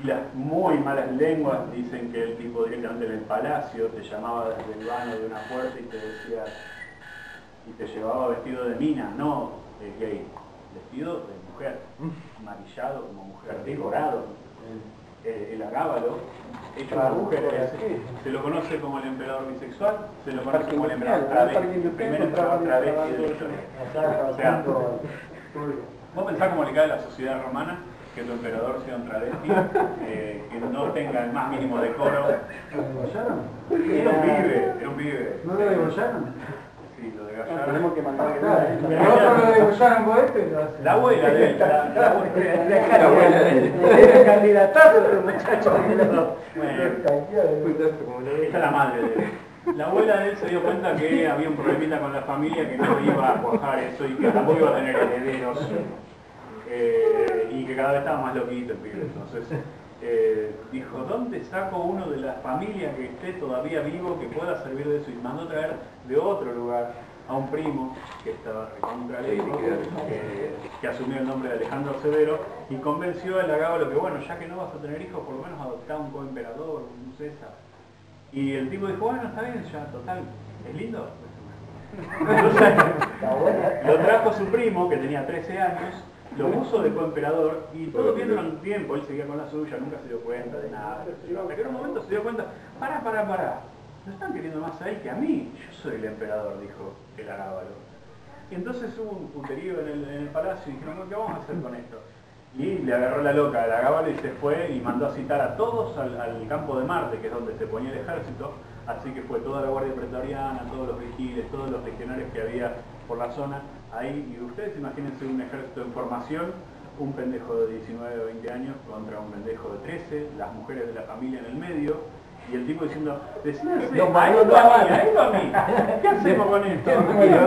y las muy malas lenguas dicen que el tipo directamente en el palacio te llamaba desde el vano de una puerta y te decía, y te llevaba vestido de mina, no de gay, vestido de mujer, maquillado como mujer, decorado. El agábalo, hecho por mujeres, se lo conoce como el emperador bisexual, se lo conoce como el emperador travesti, el primer emperador travesti de la historia. O sea, vos pensás cómo le cae a la sociedad romana que tu emperador sea un travesti, que no tenga el más mínimo decoro. Era un pibe. ¿No lo degollaron? Sí, lo degollaron. Tenemos que mandar a ¿no lo degollaron por esto? La abuela de él. La abuela de él. Era candidatazo ese muchacho. Esta es la madre de él. La abuela de él se dio cuenta que había un problemita con la familia, que no iba a cuajar eso y que tampoco iba a tener herederos. Y que cada vez estaba más loquito el pibe. Entonces dijo, ¿dónde saco uno de la familia que esté todavía vivo, que pueda servir de eso? Y mandó traer de otro lugar a un primo que estaba recontra lejos, que asumió el nombre de Alejandro Severo, y convenció al agábalo que, bueno, ya que no vas a tener hijos, por lo menos adoptá un coemperador, un César. Y el tipo dijo, bueno, está bien, ya, total, ¿es lindo? Entonces, lo trajo su primo, que tenía 13 años, lo puso de coemperador, y todo bien durante un tiempo, él seguía con la suya, nunca se dio cuenta de nada. Hasta que en un momento se dio cuenta, pará, no están queriendo más a él que a mí, yo soy el emperador, dijo el agábalo. Y entonces hubo un puterío en el palacio y dijeron, ¿qué vamos a hacer con esto? Y le agarró la loca al agábalo y se fue y mandó a citar a todos al campo de Marte, que es donde se ponía el ejército. Así que fue toda la guardia pretoriana, todos los vigiles, todos los legionarios que había por la zona ahí. Y ustedes imagínense un ejército en formación, un pendejo de 19 o 20 años contra un pendejo de 13, las mujeres de la familia en el medio, y el tipo diciendo, decídense, a esto a mí, ¿qué hacemos con esto?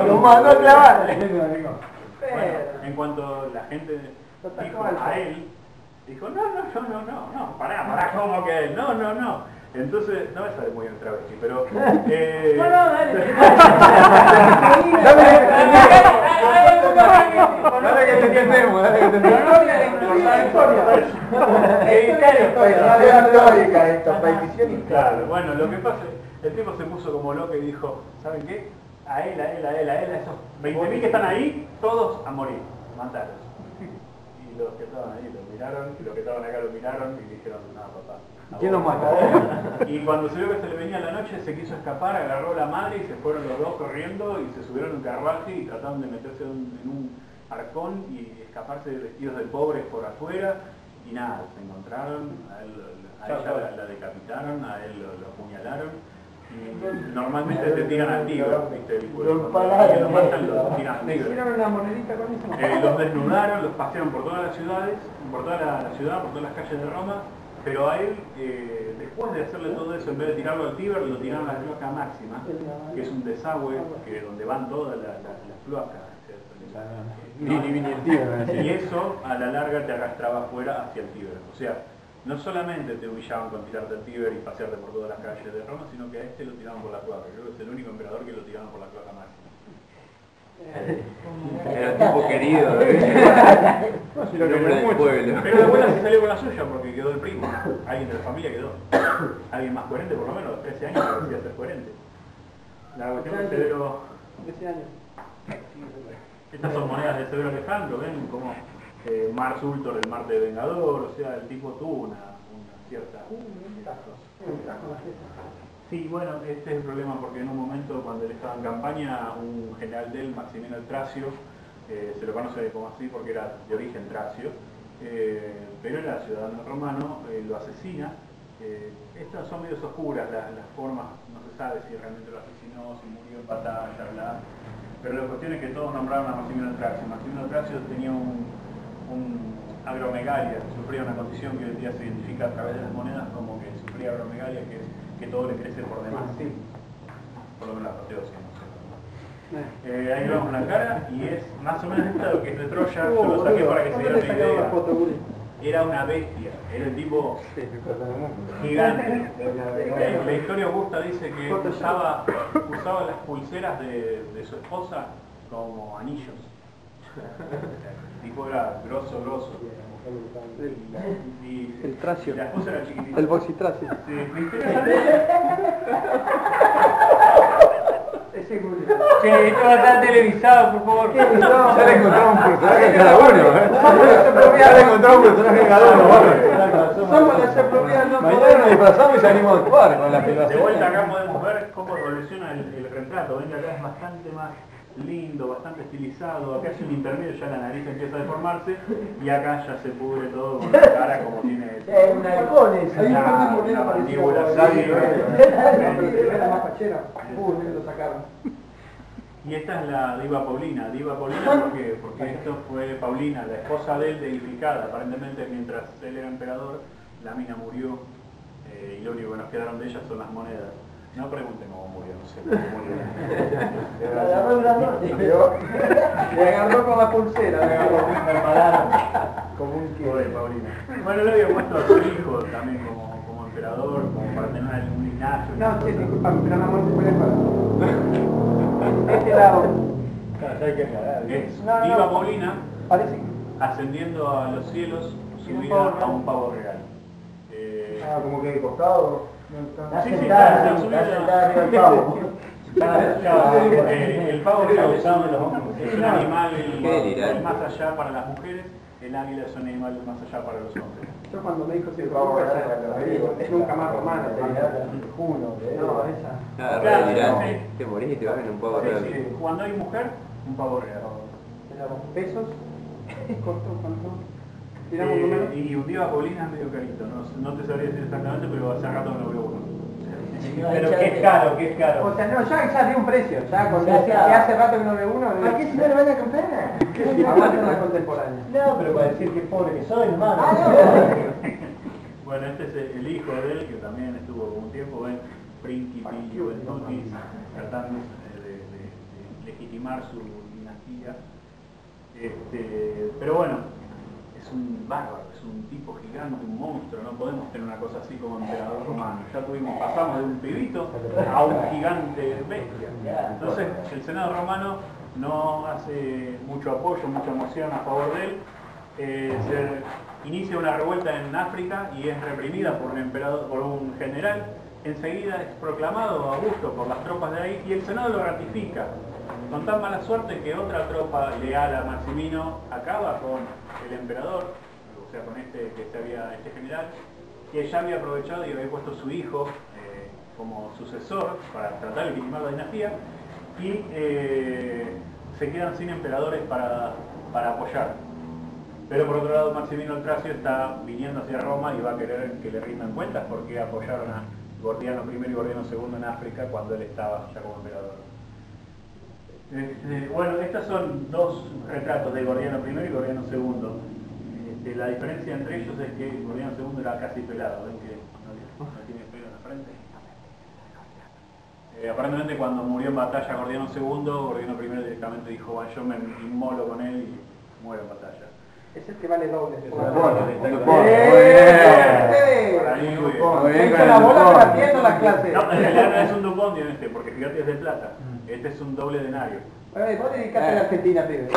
Lo mandó a clavar. Bueno, en cuanto la gente dijo a él, dijo, no, pará, ¿cómo que él? No. Entonces, no me sale muy bien travesti, pero... Dale que te entendemos, Claro, bueno, lo que pasa es el tipo se puso como loco y dijo, ¿saben qué? A él, esos 20.000 que están ahí, todos a morir, matarlos. Y los que estaban ahí lo miraron, y los que estaban acá lo miraron y dijeron, no, papá. ¿Quién nos mata? Y cuando se vio que se le venía la noche, se quiso escapar, agarró la madre y se fueron los dos corriendo y se subieron en un carruaje y trataron de meterse en un arcón y escaparse vestidos de pobres por afuera. Y nada, se encontraron, a ella la decapitaron, a él lo apuñalaron. Y normalmente te tiran al tigre, ¿viste? Lo matan, los tiran al tigre. ¿Hicieron una monedita con eso? Los desnudaron, los pasearon por todas las ciudades, por toda la ciudad, por todas las calles de Roma. Pero a él, después de hacerle todo eso, en vez de tirarlo al Tíber, lo tiraron a la cloaca máxima, que es un desagüe donde van todas las cloacas. Y eso a la larga te arrastraba afuera hacia el Tíber. O sea, no solamente te humillaban con tirarte al Tíber y pasearte por todas las calles de Roma, sino que a este lo tiraban por la cloaca. Creo que es el único emperador que lo tiraron por la cloaca máxima. Era un tipo querido. No, si lo queremos mucho. Pero la abuela se salió con la suya porque quedó el primo. Alguien de la familia quedó. Alguien más coherente, por lo menos, 13 años, parecía ser coherente. La cuestión es que Severo... 13 años. Estas son monedas de Severo Alejandro, ven como Mars Ultor, el Marte Vengador, o sea, el tipo tuvo una cierta... Sí, bueno, este es el problema porque en un momento cuando él estaba en campaña, un general de él, Maximino el Tracio, se lo conoce como así porque era de origen tracio, pero era ciudadano romano, lo asesina. Estas son medios oscuras, las formas, no se sabe si realmente lo asesinó, si murió en batalla, bla. Pero la cuestión es que todos nombraron a Maximino el Tracio. Maximino el Tracio tenía un agromegalia, sufría una condición que hoy en día se identifica a través de las monedas como que sufría agromegalia, que es que todo le crece por demás. Sí. Por lo menos la proteosis, no sé. Ahí vemos la cara y es más o menos esta lo que es de Troya. Yo lo saqué para que se dieran una idea. Era una bestia, era el tipo gigante. La historia Augusta dice que usaba las pulseras de su esposa como anillos. El tipo era grosso. El tracio. La esposa era chiquitita. El boxitracio. Sí, Che, esto va a estar televisado, por favor. Ya le encontramos un personaje a cada uno, Ya le encontramos un personaje a cada uno, Somos las propiedades. Mañana nos disfrazamos y salimos a actuar con la pelota. De vuelta acá podemos ver cómo evoluciona el retrato. Ven que acá es bastante más lindo, bastante estilizado. Acá es un intermedio, ya la nariz empieza a deformarse y acá ya se pudre todo con la cara como tiene una halcones. Hay una mandíbula así. Era más fachera. Lo sacaron. Y esta es la diva Paulina. Diva Paulina porque esto fue Paulina, la esposa de él, deificada. Aparentemente mientras él era emperador, la mina murió y lo único que nos quedaron de ella son las monedas. No pregunten cómo murió, no sé cómo murió. Le agarró con la pulsera, le agarró como un kilo de Paulina. Bueno, le había puesto a su hijo también como emperador, como para tener algún linaje. No, sí, disculpame, pero la muerte fue de este lado. Es Diva Paulina ascendiendo a los cielos, subida a un pavo real. Como que de costado. Sí, está subida arriba del pavo. El pavo real es un animal más allá para las mujeres, el águila es un animal más allá para los hombres. Yo cuando me dijo si el pavo es nunca más romano, no, esa. Claro, te morís y te vas en un pavo real. Cuando hay mujer, un pavo real. ¿Pesos? ¿Cuánto? Y un Diva Paulina es medio carito, no te sabría decir exactamente, pero hace rato no veo uno. Pero que es caro. O sea, no, ya di un precio, ya con que hace rato que no veo uno. ¿Para qué si no le van a comprar? Aguanta una contemporánea. No, pero para decir que pobre que soy, hermano. Bueno, este es el hijo de él, que también estuvo como un tiempo en Príncipe Juventutis, tratando de legitimar su dinastía. Pero bueno, es un bárbaro, es un tipo gigante, un monstruo, no podemos tener una cosa así como emperador romano. Ya pasamos de un pibito a un gigante bestia. Entonces el Senado romano no hace mucho apoyo, mucha emoción a favor de él. Se inicia una revuelta en África y es reprimida por un emperador, por un general. Enseguida es proclamado Augusto por las tropas de ahí y el Senado lo ratifica. Con tan mala suerte que otra tropa leal a Maximino acaba con el emperador, o sea, con este general, que ya había aprovechado y había puesto a su hijo como sucesor para tratar de legitimar la dinastía y se quedan sin emperadores para apoyar. Pero por otro lado, Maximino el Tracio está viniendo hacia Roma y va a querer que le rindan cuentas porque apoyaron a Gordiano I y Gordiano II en África cuando él estaba ya como emperador. Bueno, estos son dos retratos de Gordiano I y Gordiano II. La diferencia entre ellos es que Gordiano II era casi pelado, ven que no tiene pelo en la frente. Aparentemente cuando murió en batalla Gordiano II, Gordiano I directamente dijo, bueno, yo me inmolo con él y muero en batalla. Es el que vale doble. La bola partiendo la clase. No, en realidad no es un Dupont porque fíjate es de plata. Este es un doble denario. Vos dedicaste a la Argentina, pibe.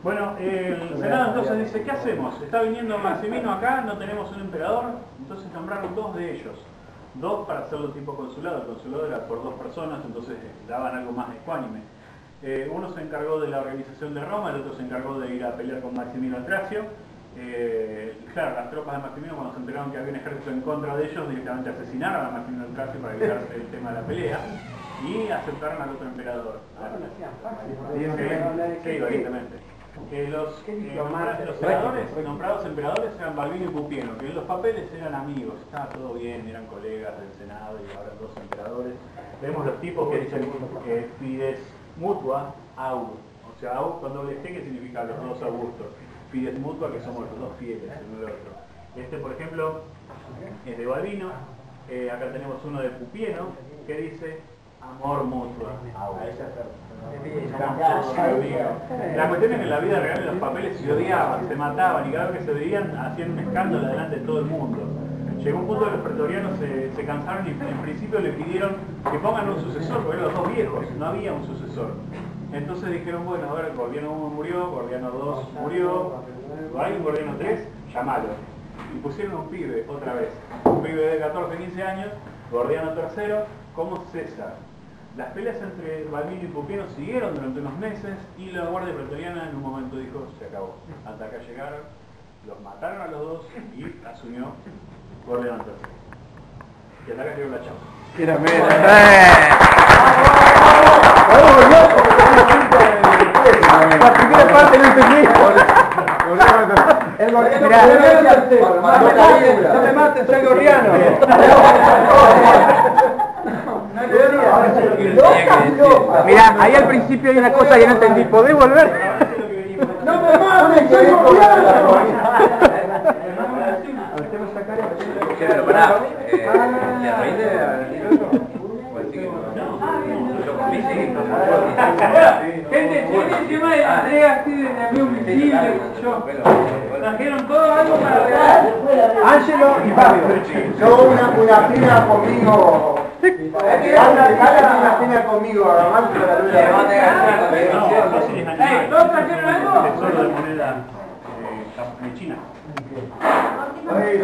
Bueno, el Senado entonces dice, ¿qué hacemos? Está viniendo Maximino acá, no tenemos un emperador, entonces nombraron 2 de ellos. 2 para hacerlo tipo consulado, el consulado era por 2 personas, entonces daban algo más ecuánime. Uno se encargó de la organización de Roma, el otro se encargó de ir a pelear con Maximino al Tracio. Claro, las tropas de Maximino, cuando se enteraron que había un ejército en contra de ellos, directamente asesinaron a Maximino al Tracio para evitar el tema de la pelea y aceptaron al otro emperador. Sí, evidentemente. Los senadores, nombrados emperadores, eran Balbino y Pupieno, que en los papeles eran amigos, estaba todo bien, eran colegas del Senado y ahora 2 emperadores. Vemos los tipos que dicen fides mutua aug, o sea, aug con doble G, que significa los 2 augustos. Fides mutua, que somos los 2 fieles el uno al otro. Este, por ejemplo, es de Balbino. Acá tenemos uno de Pupieno, que dice amor mutuo. La cuestión es que en la vida real en los papeles se odiaban, se mataban y cada vez que se veían hacían un escándalo delante de todo el mundo. Llegó un punto que los pretorianos se cansaron y en principio le pidieron que pongan un sucesor, porque eran los 2 viejos, no había un sucesor. Entonces dijeron, bueno, a ver, Gordiano 1 murió, Gordiano 2 murió, hay un Gordiano 3, llamalo. Y pusieron un pibe, otra vez, un pibe de 14, 15 años, Gordiano III, como César. Las peleas entre Balbino y Pupieno siguieron durante unos meses y la guardia pretoriana en un momento dijo, se acabó. Hasta acá llegaron, los mataron a los 2 y asumió Gordiano III. Y hasta acá llegó la chapa. Mira, la primera parte no entendí. No me maten, soy gorriano. Mirá, ahí al principio hay una cosa que no entendí. ¿Podés volver? ¡No me maten, soy gorriano! Pero pará, ¿le reíste al libro? Gente, encima de la entrega así de amigo invisible, yo. Trajeron todo algo para regalar. Ángelo y Fabio. Yo una pena conmigo. Una pena conmigo, además de la luna. ¿Todos trajeron algo? Tesoro de moneda de China. Ay,